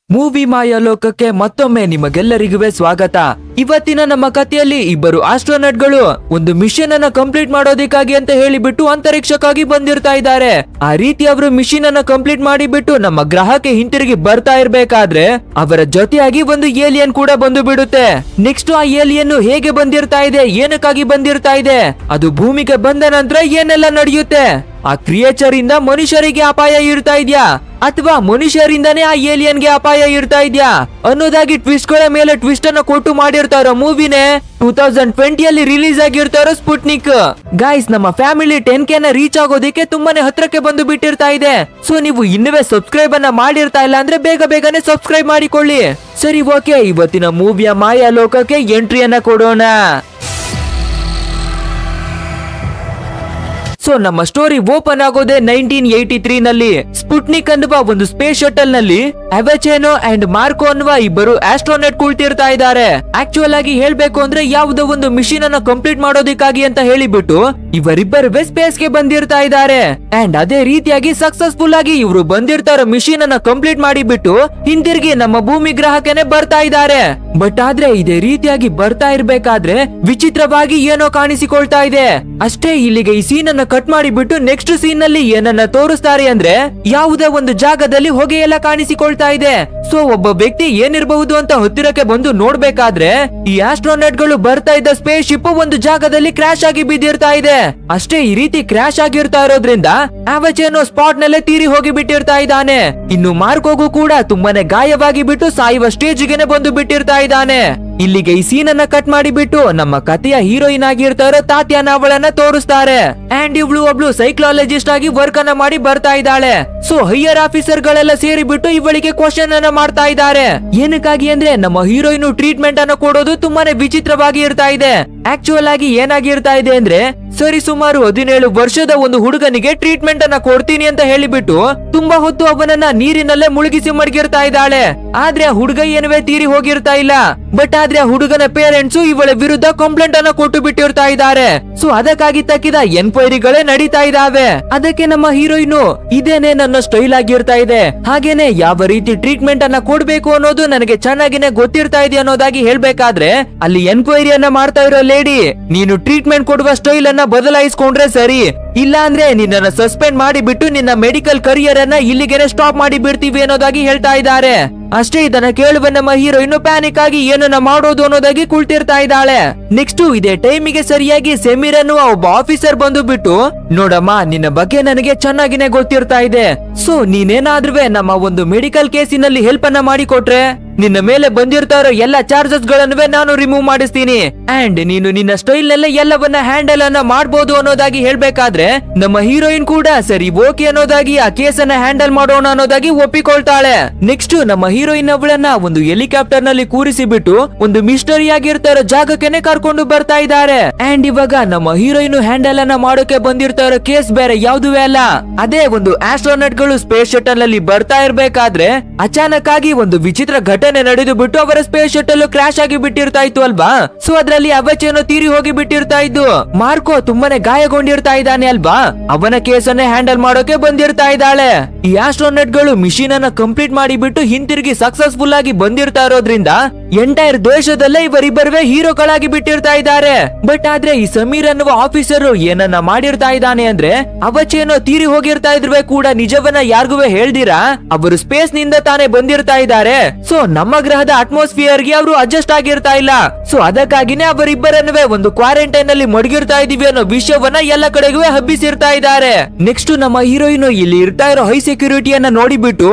Movie ಮಾಯಾ ಲೋಕಕ್ಕೆ ಮತ್ತೊಮ್ಮೆ ನಿಮಗೆಲ್ಲರಿಗೂ ಸ್ವಾಗತ. ಇವತ್ತಿನ ನಮ್ಮ ಕಥೆಯಲ್ಲಿ ಇಬ್ಬರು ಆಸ್ಟ್ರೋನಟ್ಗಳು ಒಂದು ಮಿಷನ್ ಅನ್ನ ಕಂಪ್ಲೀಟ್ ಮಾಡೋದಕ್ಕಾಗಿ ಅಂತ ಹೇಳಿಬಿಟ್ಟು ಅಂತರಿಕ್ಷಕ್ಕಾಗಿ ಬಂದಿರ್ತಾ ಇದ್ದಾರೆ. ಆ ರೀತಿ ಅವರು ಮಿಷನ್ ಅನ್ನ ಕಂಪ್ಲೀಟ್ ಮಾಡಿಬಿಟ್ಟು ನಮ್ಮ ಗ್ರಹಕ್ಕೆ ಹಿಂತಿರುಗಿ ಬರ್ತಾ ಇರ್ಬೇಕಾದ್ರೆ ಅವರ ಜೊತೆಯಾಗಿ ಒಂದು ಏಲಿಯನ್ ಕೂಡ ಬಂದು ಬಿಡುತ್ತೆ. ನೆಕ್ಸ್ಟ್ ಆ ಏಲಿಯನ್ ಹೇಗೆ ಬಂದಿರ್ತಾ ಇದೆ, ಏನಕ್ಕಾಗಿ ಬಂದಿರ್ತಾ ಇದೆ, ಅದು ಭೂಮಿಗೆ ಬಂದ ನಂತರ ಏನೆಲ್ಲ ನಡೆಯುತ್ತೆ, ಆ ಕ್ರಿಯೇಚರ್ ಇಂದ ಮನುಷ್ಯರಿಗೆ ಅಪಾಯ ಇರ್ತಾ ಇದ್ಯಾ ಅಥವಾ ಮನುಷ್ಯರಿಂದಾನೇ ಆ ಏಲಿಯನ್ ಗೆ ಅಪಾಯ ಇರ್ತಾ ಇದ್ಯಾ ಅನ್ನೋದಾಗಿ ಟ್ವಿಸ್ಟ್ ಗಳ ಮೇಲೆ ಟ್ವಿಸ್ಟ್ ಅನ್ನ ಕೊಟ್ಟು ಮಾಡಿರ್ತಾರೋ ಮೂವಿನೇ 2020 ಅಲ್ಲಿ ರಿಲೀಸ್ ಆಗಿರ್ತಾರೋ ಸ್ಪುಟ್ನಿಕ್. ಗೈಸ್, ನಮ್ಮ ಫ್ಯಾಮಿಲಿ 10K ನ ರೀಚ್ ಆಗೋದಕ್ಕೆ ತುಂಬಾನೇ ಹತ್ರಕ್ಕೆ ಬಂದು ಬಿಟ್ಟಿರ್ತಾ ಇದೆ. ಸೊ ನೀವು ಇನ್ನುವೇ ಸಬ್ಸ್ಕ್ರೈಬ್ ಅನ್ನ ಮಾಡಿರ್ತಾ ಇಲ್ಲ ಅಂದ್ರೆ ಬೇಗನೆ ಸಬ್ಸ್ಕ್ರೈಬ್ ಮಾಡಿಕೊಳ್ಳಿ. ಸರಿ, ಓಕೆ, ಇವತ್ತಿನ ಮೂವಿಯ ಮಾಯಾ ಲೋಕಕ್ಕೆ ಎಂಟ್ರಿಯನ್ನ ಕೊಡೋಣ. ಸೊ ನಮ್ಮ ಸ್ಟೋರಿ ಓಪನ್ ಆಗೋದೆ 1983 ನಲ್ಲಿ. ಸ್ಪುಟ್ನಿಕ್ ಅನ್ನುವ ಒಂದು ಸ್ಪೇಸ್ ಶಟಲ್ ನಲ್ಲಿ ಅವಚೆನೋ ಅಂಡ್ ಮಾರ್ಕೋ ಅನ್ನುವ ಇಬ್ಬರು ಆಸ್ಟ್ರೋನಟ್ ಕುಳಿತಿರ್ತಾ ಇದ್ದಾರೆ. ಆಕ್ಚುಯಲ್ ಆಗಿ ಹೇಳ್ಬೇಕು ಅಂದ್ರೆ ಯಾವುದೋ ಒಂದು ಮಿಷನ್ ಅನ್ನ ಕಂಪ್ಲೀಟ್ ಮಾಡೋದಕ್ಕಾಗಿ ಅಂತ ಹೇಳಿಬಿಟ್ಟು ಇವರಿಬ್ಬರು ಸ್ಪೇಸ್ ಗೆ ಬಂದಿರ್ತಾ ಇದ್ದಾರೆ. ಅಂಡ್ ಅದೇ ರೀತಿಯಾಗಿ ಸಕ್ಸಸ್ಫುಲ್ ಆಗಿ ಇವರು ಬಂದಿರ್ತಾರೋ ಮಿಷನ್ ಅನ್ನ ಕಂಪ್ಲೀಟ್ ಮಾಡಿಬಿಟ್ಟು ಹಿಂದಿರುಗಿ ನಮ್ಮ ಭೂಮಿ ಗ್ರಹಕ್ಕೆ ಬರ್ತಾ ಇದ್ದಾರೆ. ಬಟ್ ಆದ್ರೆ ಇದೇ ರೀತಿಯಾಗಿ ಬರ್ತಾ ಇರ್ಬೇಕಾದ್ರೆ ವಿಚಿತ್ರವಾಗಿ ಏನೋ ಕಾಣಿಸಿಕೊಳ್ತಾ ಇದೆ. ಅಷ್ಟೇ, ಇಲ್ಲಿಗೆ ಈ ಸೀನ್ ಅನ್ನ ಕಟ್ ಮಾಡಿಬಿಟ್ಟು ನೆಕ್ಸ್ಟ್ ಸೀನ್ ನಲ್ಲಿ ಏನನ್ನ ತೋರಿಸ್ತಾರೆ ಅಂದ್ರೆ ಯಾವುದೇ ಒಂದು ಜಾಗದಲ್ಲಿ ಹೊಗೆ ಎಲ್ಲ ಕಾಣಿಸಿಕೊಳ್ತಾ ಇದೆ. ಸೊ ಒಬ್ಬ ವ್ಯಕ್ತಿ ಏನಿರಬಹುದು ಅಂತ ಹತ್ತಿರಕ್ಕೆ ಬಂದು ನೋಡ್ಬೇಕಾದ್ರೆ ಈ ಆಸ್ಟ್ರೋನಟ್ ಗಳು ಬರ್ತಾ ಇದ್ದ ಸ್ಪೇಸ್ ಶಿಪ್ ಒಂದು ಜಾಗದಲ್ಲಿ ಕ್ರಾಶ್ ಆಗಿ ಬಿದ್ದಿರ್ತಾ ಇದೆ. ಅಷ್ಟೇ, ಈ ರೀತಿ ಕ್ರಾಶ್ ಆಗಿರ್ತಾ ಇರೋದ್ರಿಂದ ಅವಚೆನೋ ಸ್ಪಾಟ್ ನಲ್ಲೇ ತೀರಿ ಹೋಗಿ ಬಿಟ್ಟಿರ್ತಾ ಇದ್ದಾನೆ. ಇನ್ನು ಮಾರ್ಕೋಗೂ ಕೂಡ ತುಂಬಾನೇ ಗಾಯವಾಗಿ ಬಿಟ್ಟು ಸಾಯುವ ಸ್ಟೇಜ್ ಗೆನೆ ಬಂದು ಬಿಟ್ಟಿರ್ತಾ ಇದ್ದಾನೆ. ಇಲ್ಲಿಗೆ ಈ ಸೀನ್ ಅನ್ನ ಕಟ್ ಮಾಡಿಬಿಟ್ಟು ನಮ್ಮ ಕಥೆಯ ಹೀರೋಯಿನ್ ಆಗಿರ್ತಾರೋ ತಾತ್ಯಾನ ಅವಳನ್ನ ತೋರಿಸ್ತಾರೆ. ಅಂಡ್ ಇವಳು ಒಬ್ಳು ಸೈಕಾಲಜಿಸ್ಟ್ ಆಗಿ ವರ್ಕ್ ಅನ್ನ ಮಾಡಿ ಬರ್ತಾ ಇದ್ದಾಳೆ. ಸೊ ಹೈಯರ್ ಆಫೀಸರ್ ಗಳೆಲ್ಲ ಸೇರಿಬಿಟ್ಟು ಇವಳಿಗೆ ಕ್ವಶನ್ ಅನ್ನ ಮಾಡ್ತಾ ಇದ್ದಾರೆ. ಏನಕ್ಕಾಗಿ ಅಂದ್ರೆ ನಮ್ಮ ಹೀರೋಯಿನ್ ಟ್ರೀಟ್ಮೆಂಟ್ ಅನ್ನ ಕೊಡೋದು ತುಂಬಾನೇ ವಿಚಿತ್ರವಾಗಿ ಇರ್ತಾ ಇದೆ. ಆಕ್ಚುಯಲ್ ಆಗಿ ಏನಾಗಿರ್ತಾ ಇದೆ ಅಂದ್ರೆ ಸರಿ ಸುಮಾರು 17 ವರ್ಷದ ಒಂದು ಹುಡುಗನಿಗೆ ಟ್ರೀಟ್ಮೆಂಟ್ ಅನ್ನ ಕೊಡ್ತೀನಿ ಅಂತ ಹೇಳಿಬಿಟ್ಟು ತುಂಬಾ ಹೊತ್ತು ಅವನನ್ನ ನೀರಿನಲ್ಲೇ ಮುಳುಗಿಸಿ ಮಡಗಿರ್ತಾ ಇದ್ದಾಳೆ. ಆದ್ರೆ ಆ ಹುಡುಗ ಏನುವೆ ತೀರಿ ಹೋಗಿರ್ತಾ ಇಲ್ಲ. ಬಟ್ ಆದ್ರೆ ಆ ಹುಡುಗನ ಪೇರೆಂಟ್ಸ್ ಇವಳ ವಿರುದ್ಧ ಕಂಪ್ಲೇಂಟ್ ಅನ್ನ ಕೊಟ್ಟು ಬಿಟ್ಟಿರ್ತಾ ಇದ್ದಾರೆ. ಸೊ ಅದಕ್ಕಾಗಿ ತಕ್ಕಿದ ಎನ್ಕ್ವೈರಿಗಳೇ ನಡೀತಾ ಇದಾವೆ. ಅದಕ್ಕೆ ನಮ್ಮ ಹೀರೋಯಿನ್ ಇದೇನೆ ನನ್ನ ಸ್ಟೈಲ್ ಆಗಿರ್ತಾ ಇದೆ, ಹಾಗೇನೆ ಯಾವ ರೀತಿ ಟ್ರೀಟ್ಮೆಂಟ್ ಅನ್ನ ಕೊಡ್ಬೇಕು ಅನ್ನೋದು ನನಗೆ ಚೆನ್ನಾಗಿನೇ ಗೊತ್ತಿರ್ತಾ ಇದೆ ಅನ್ನೋದಾಗಿ ಹೇಳ್ಬೇಕಾದ್ರೆ ಅಲ್ಲಿ ಎನ್ಕ್ವೈರಿಯನ್ನ ಮಾಡ್ತಾ ಇರೋ ಲೇಡಿ, ನೀನು ಟ್ರೀಟ್ಮೆಂಟ್ ಕೊಡುವ ಸ್ಟೈಲ್ ಅನ್ನ ಬದಲಾಯಿಸ್ಕೊಂಡ್ರೆ ಸರಿ, ಇಲ್ಲ ಅಂದ್ರೆ ನಿನ್ನನ್ನ ಸಸ್ಪೆಂಡ್ ಮಾಡಿಬಿಟ್ಟು ನಿನ್ನ ಮೆಡಿಕಲ್ ಕರಿಯರ್ ಅನ್ನ ಇಲ್ಲಿಗೆನೆ ಸ್ಟಾಪ್ ಮಾಡಿ ಬಿಡ್ತೀವಿ ಅನ್ನೋದಾಗಿ ಹೇಳ್ತಾ ಇದ್ದಾರೆ. ಅಷ್ಟೇ, ಇದನ್ನ ಕೇಳುವ ನಮ್ಮ ಹೀರೋಯಿನ್ ಪ್ಯಾನಿಕ್ ಆಗಿ ಏನನ್ನ ಮಾಡೋದು ಅನ್ನೋದಾಗಿ ಕುಳಿತಿರ್ತಾ ಇದ್ದಾಳೆ. ನೆಕ್ಸ್ಟ್ ಇದೇ ಟೈಮಿಗೆ ಸರಿಯಾಗಿ ಸೆಮೀರ್ ಅನ್ನುವ ಒಬ್ಬ ಆಫೀಸರ್ ಬಂದು ಬಿಟ್ಟು, ನೋಡಮ್ಮ, ನಿನ್ನ ಬಗ್ಗೆ ನನಗೆ ಚೆನ್ನಾಗಿನೇ ಗೊತ್ತಿರ್ತಾ ಇದೆ. ಸೊ ನೀನೇನಾದ್ರೂ ನಮ್ಮ ಒಂದು ಮೆಡಿಕಲ್ ಕೇಸಿನಲ್ಲಿ ಹೆಲ್ಪ್ ಅನ್ನ ಮಾಡಿಕೊಟ್ರೆ ನಿನ್ನ ಮೇಲೆ ಬಂದಿರ್ತಾರೋ ಎಲ್ಲ ಚಾರ್ಜಸ್ ಗಳನ್ನುವೆ ನಾನು ರಿಮೂವ್ ಮಾಡಿಸ್ತೀನಿ. ಅಂಡ್ ನೀನು ನಿನ್ನ ಸ್ಟೈಲ್ ನಲ್ಲೇ ಎಲ್ಲವನ್ನ ಹ್ಯಾಂಡಲ್ ಅನ್ನ ಮಾಡಬಹುದು ಅನ್ನೋದಾಗಿ ಹೇಳ್ಬೇಕಾದ್ರೆ ನಮ್ಮ ಹೀರೋಯಿನ್ ಕೂಡ ಸರಿ ಓಕೆ ಅನ್ನೋದಾಗಿ ಆ ಕೇಸ್ ಅನ್ನ ಹ್ಯಾಂಡಲ್ ಮಾಡೋಣ ಅನ್ನೋದಾಗಿ ಒಪ್ಪಿಕೊಳ್ತಾಳೆ. ನೆಕ್ಸ್ಟ್ ನಮ್ಮ ಹೀರೋಯಿನ್ ಅವಳನ್ನ ಒಂದು ಹೆಲಿಕಾಪ್ಟರ್ ನಲ್ಲಿ ಕೂರಿಸಿ ಬಿಟ್ಟು ಒಂದು ಮಿಸ್ಟರಿ ಆಗಿರ್ತಾರೋ ಜಾಗಕ್ಕೆ ಕರ್ಕೊಂಡು ಬರ್ತಾ ಇದ್ದಾರೆ. ಅಂಡ್ ಇವಾಗ ನಮ್ಮ ಹೀರೋಯಿನ್ ಹ್ಯಾಂಡಲ್ ಅನ್ನ ಮಾಡೋಕೆ ಬಂದಿರ್ತಾರೋ ಕೇಸ್ ಬೇರೆ ಯಾವುದುವೇ ಅಲ್ಲ, ಅದೇ ಒಂದು ಆಸ್ಟ್ರೋನಟ್ ಗಳು ಸ್ಪೇಸ್ ಶಟಲ್ ನಲ್ಲಿ ಬರ್ತಾ ಇರ್ಬೇಕಾದ್ರೆ ಅಚಾನಕ್ ಆಗಿ ಒಂದು ವಿಚಿತ್ರ ಘಟನೆ ನಡೆದು ಬಿಟ್ಟು ಅವರ ಸ್ಪೇಸ್ ಶಟಲ್ ಕ್ರಾಶ್ ಆಗಿ ಬಿಟ್ಟಿರ್ತಾ ಇತ್ತು ಅಲ್ವಾ. ಸೊ ಅದ್ರಲ್ಲಿ ಅವಚೆನೋ ತೀರಿ ಹೋಗಿ ಬಿಟ್ಟಿರ್ತಾ ಇದ್ದು. ಮಾರ್ಕೋ ತುಂಬಾನೇ ಗಾಯಗೊಂಡಿರ್ತಾ ಇದ್ದಾನೆ ಅಲ್ವಾ, ಅವನ ಕೇಸನ್ನೇ ಹ್ಯಾಂಡಲ್ ಮಾಡೋಕೆ ಬಂದಿರ್ತಾ ಇದ್ದಾಳೆ. ಈ ಆಸ್ಟ್ರೋನಟ್ ಗಳು ಮಿಷನ್ ಅನ್ನ ಕಂಪ್ಲೀಟ್ ಮಾಡಿಬಿಟ್ಟು ಹಿಂತಿರುಗಿ ಸಕ್ಸಸ್ಫುಲ್ ಆಗಿ ಬಂದಿರ್ತಾ ಇರೋದ್ರಿಂದ ಎಂಟೈರ್ ದೇಶದಲ್ಲೇ ಇವರಿಬ್ಬರೇ ಹೀರೋಗಳಾಗಿ ಬಿಟ್ಟಿರ್ತಾ ಇದ್ದಾರೆ. ಬಟ್ ಆದ್ರೆ ಈ ಸಮೀರ್ ಅನ್ನುವ ಆಫೀಸರ್ ಏನನ್ನ ಮಾಡಿರ್ತಾ ಇದ್ದಾನೆ ಅಂದ್ರೆ ಅವಚೆನೋ ತೀರಿ ಹೋಗಿರ್ತಾ ಇದ್ರೆ ಕೂಡ ನಿಜವನ್ನ ಯಾರಿಗೂ ಹೇಳ್ದಿರಾ ಅವರು ಸ್ಪೇಸ್ ನಿಂದ ತಾನೇ ಬಂದಿರ್ತಾ ಇದ್ದಾರೆ. ಸೊ ನಮ್ಮ ಗ್ರಹದ ಅಟ್ಮಾಸ್ಫಿಯರ್ ಗೆ ಅವರು ಅಡ್ಜಸ್ಟ್ ಆಗಿರ್ತಾ ಇಲ್ಲ. ಸೊ ಅದಕ್ಕಾಗಿನೇ ಅವರಿಬ್ಬರನ್ನುವೆ ಒಂದು ಕ್ವಾರಂಟೈನ್ ನಲ್ಲಿ ಮಡಗಿರ್ತಾ ಇದೀವಿ ಅನ್ನೋ ವಿಷಯವನ್ನ ಎಲ್ಲ ಕಡೆಗೂ ಹಬ್ಬಿಸಿರ್ತಾ ಇದ್ದಾರೆ. ನೆಕ್ಸ್ಟ್ ನಮ್ಮ ಹೀರೋಯಿನ್ ಇಲ್ಲಿ ಇರ್ತಾ ಇರೋ ಹೈ ಸೆಕ್ಯೂರಿಟಿಯನ್ನ ನೋಡಿಬಿಟ್ಟು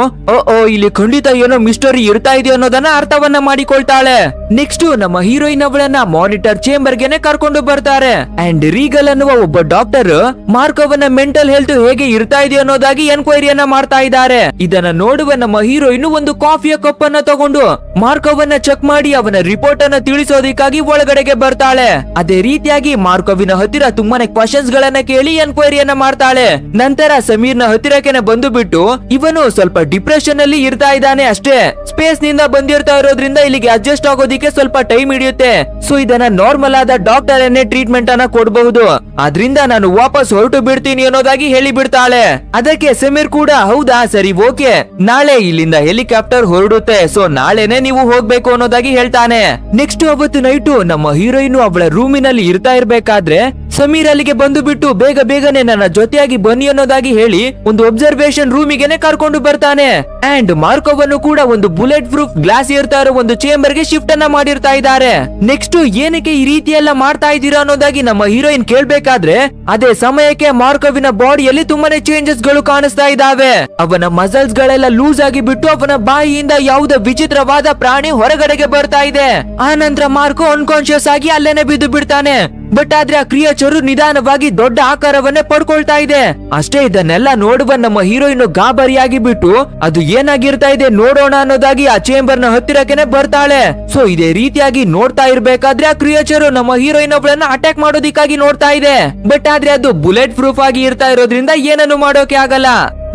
ಇಲ್ಲಿ ಖಂಡಿತ ಏನೋ ಮಿಸ್ಟರಿ ಇರ್ತಾ ಇದೆ ಅನ್ನೋದನ್ನ ಅರ್ಥವನ್ನ ಮಾಡಿಕೊಳ್ತಾಳೆ. ನೆಕ್ಸ್ಟ್ ನಮ್ಮ ಹೀರೋಯಿನ್ ಅವಳನ್ನ ಮಾನಿಟರ್ ಚೇಂಬರ್ ಗೆನೆ ಕರ್ಕೊಂಡು ಬರ್ತಾರೆ. ಅಂಡ್ ರೀಗಲ್ ಅನ್ನುವ ಒಬ್ಬ ಡಾಕ್ಟರ್ ಮಾರ್ಕೋವನ್ನ ಮೆಂಟಲ್ ಹೆಲ್ತ್ ಹೇಗೆ ಇರ್ತಾ ಇದೆ ಅನ್ನೋದಾಗಿ ಎನ್ಕ್ವೈರಿಯನ್ನ ಮಾಡ್ತಾ ಇದ್ದಾರೆ. ಇದನ್ನ ನೋಡುವ ನಮ್ಮ ಹೀರೋಯಿನ್ ಒಂದು ಕಾಫಿಯ ಕಪ್ ಅನ್ನ ತಗೊಂಡು ಮಾರ್ಕೋವನ್ನ ಚೆಕ್ ಮಾಡಿ ಅವನ ರಿಪೋರ್ಟ್ ಅನ್ನ ತಿಳಿಸೋದಕ್ಕಾಗಿ ಒಳಗಡೆಗೆ ಬರ್ತಾಳೆ. ಅದೇ ರೀತಿಯಾಗಿ ಮಾರ್ಕೋವಿನ ಹತ್ತಿರ ತುಂಬಾನೇ ಕ್ವಶನ್ಸ್ ಗಳನ್ನ ಕೇಳಿ ಎನ್ಕ್ವೈರಿಯನ್ನ ಮಾಡ್ತಾಳೆ. ನಂತರ ಸಮೀರ್ ನ ಹತ್ತಿರಕ್ಕೆ ಬಂದು ಬಿಟ್ಟು ಇವನು ಸ್ವಲ್ಪ ಡಿಪ್ರೆಷನ್ ಅಲ್ಲಿ ಇರ್ತಾ ಇದ್ದಾನೆ ಅಷ್ಟೇ, ಸ್ಪೇಸ್ ನಿಂದ ಬಂದಿರ್ತಾ ಇರೋದ್ರಿಂದ ಇಲ್ಲಿಗೆ ಅಡ್ಜಸ್ಟ್ ಆಗೋದಿಕ್ಕೆ ಸ್ವಲ್ಪ ಟೈಮ್ ಹಿಡಿಯುತ್ತೆ. ಸೊ ಇದನ್ನ ನಾರ್ಮಲ್ ಆದ ಡಾಕ್ಟರ್ ಅನ್ನೇ ಟ್ರೀಟ್ಮೆಂಟ್ ಅನ್ನ ಕೊಡಬಹುದು. ಆದ್ರಿಂದ ನಾನು ವಾಪಸ್ ಹೊರಟು ಬಿಡ್ತೀನಿ ಅನ್ನೋದಾಗಿ ಹೇಳಿ ಬಿಡ್ತಾಳೆ. ಅದಕ್ಕೆ ಸಮೀರ್ ಕೂಡ ಹೌದಾ ಸರಿ ಓಕೆ, ನಾಳೆ ಇಲ್ಲಿಂದ ಹೆಲಿಕಾಪ್ಟರ್ ಹೊರಡುತ್ತೆ, ಸೊ ನಾಳೆನೆ ನೀವು ಹೋಗ್ಬೇಕು ಅನ್ನೋದಾಗಿ ಹೇಳ್ತಾನೆ. ನೆಕ್ಸ್ಟ್ ಅವತ್ತು ನೈಟು ನಮ್ಮ ಹೀರೋಯಿನ್ ಅವಳ ರೂಮಿನಲ್ಲಿ ಇರ್ತಾ ಇರ್ಬೇಕಾದ್ರೆ ಸಮೀರ್ ಅಲ್ಲಿಗೆ ಬಂದು ಬಿಟ್ಟು ಬೇಗ ಬೇಗನೆ ನನ್ನ ಜೊತೆಯಾಗಿ ಬನ್ನಿ ಅನ್ನೋದಾಗಿ ಹೇಳಿ ಒಂದು ಒಬ್ಸರ್ವೇಷನ್ ರೂಮಿಗೆನೆ ಕರ್ಕೊಂಡು ಬರ್ತಾನೆ. ಅಂಡ್ ಮಾರ್ಕೋವನ್ನು ಕೂಡ ಒಂದು ಬುಲೆಟ್ ಪ್ರೂಫ್ ಗ್ಲಾಸ್ ಇರ್ತಾ ಇರೋ ಒಂದು ಚೇಂಬರ್ ಗೆ ಶಿಫ್ಟ್ ಅನ್ನ ಮಾಡಿರ್ತಾ ಇದ್ದಾರೆ. ನೆಕ್ಸ್ಟ್ ಏನಕ್ಕೆ ಈ ರೀತಿ ಎಲ್ಲ ಮಾಡ್ತಾ ಇದ್ದೀರಾ ಅನ್ನೋದಾಗಿ ನಮ್ಮ ಹೀರೋಯಿನ್ ಕೇಳ್ಬೇಕಾದ್ರೆ ಅದೇ ಸಮಯಕ್ಕೆ ಮಾರ್ಕೋವಿನ ಬಾಡಿಯಲ್ಲಿ ತುಂಬಾನೇ ಚೇಂಜಸ್ ಗಳು ಕಾಣಿಸ್ತಾ ಇದ್ದಾವೆ. ಅವನ ಮಸಲ್ಸ್ ಗಳೆಲ್ಲ ಲೂಸ್ ಆಗಿ ಬಿಟ್ಟು ಅವನ ಬಾಯಿಯಿಂದ ಯಾವುದೋ ವಿಚಿತ್ರವಾದ ಪ್ರಾಣಿ ಹೊರಗಡೆಗೆ ಬರ್ತಾ ಇದೆ. ಆ ನಂತರ ಮಾರ್ಕೋ ಅನ್ಕಾನ್ಶಿಯಸ್ ಆಗಿ ಅಲ್ಲೇನೆ ಬಿದ್ದು ಬಿಡ್ತಾನೆ. ಬಟ್ ಆದ್ರೆ ಆ ಕ್ರಿಯೇಚರು ನಿಧಾನವಾಗಿ ದೊಡ್ಡ ಆಕಾರವನ್ನೇ ಪಡ್ಕೊಳ್ತಾ ಇದೆ. ಅಷ್ಟೇ ಇದನ್ನೆಲ್ಲ ನೋಡುವ ನಮ್ಮ ಹೀರೋಯಿನ್ ಗಾಬರಿಯಾಗಿ ಬಿಟ್ಟು ಅದು ಏನಾಗಿರ್ತಾ ಇದೆ ನೋಡೋಣ ಅನ್ನೋದಾಗಿ ಆ ಚೇಂಬರ್ ನ ಹತ್ತಿರಕ್ಕೆ ಬರ್ತಾಳೆ. ಸೊ ಇದೇ ರೀತಿಯಾಗಿ ನೋಡ್ತಾ ಇರ್ಬೇಕಾದ್ರೆ ಆ ಕ್ರಿಯೇಚರು ನಮ್ಮ ಹೀರೋಯಿನ್ ಒಬ್ಬಳನ್ನ ಅಟ್ಯಾಕ್ ಮಾಡೋದಿಕ್ಕಾಗಿ ನೋಡ್ತಾ ಇದೆ. ಬಟ್ ಆದ್ರೆ ಅದು ಬುಲೆಟ್ ಪ್ರೂಫ್ ಆಗಿ ಇರ್ತಾ ಇರೋದ್ರಿಂದ ಏನನ್ನು ಮಾಡೋಕೆ ಆಗಲ್ಲ.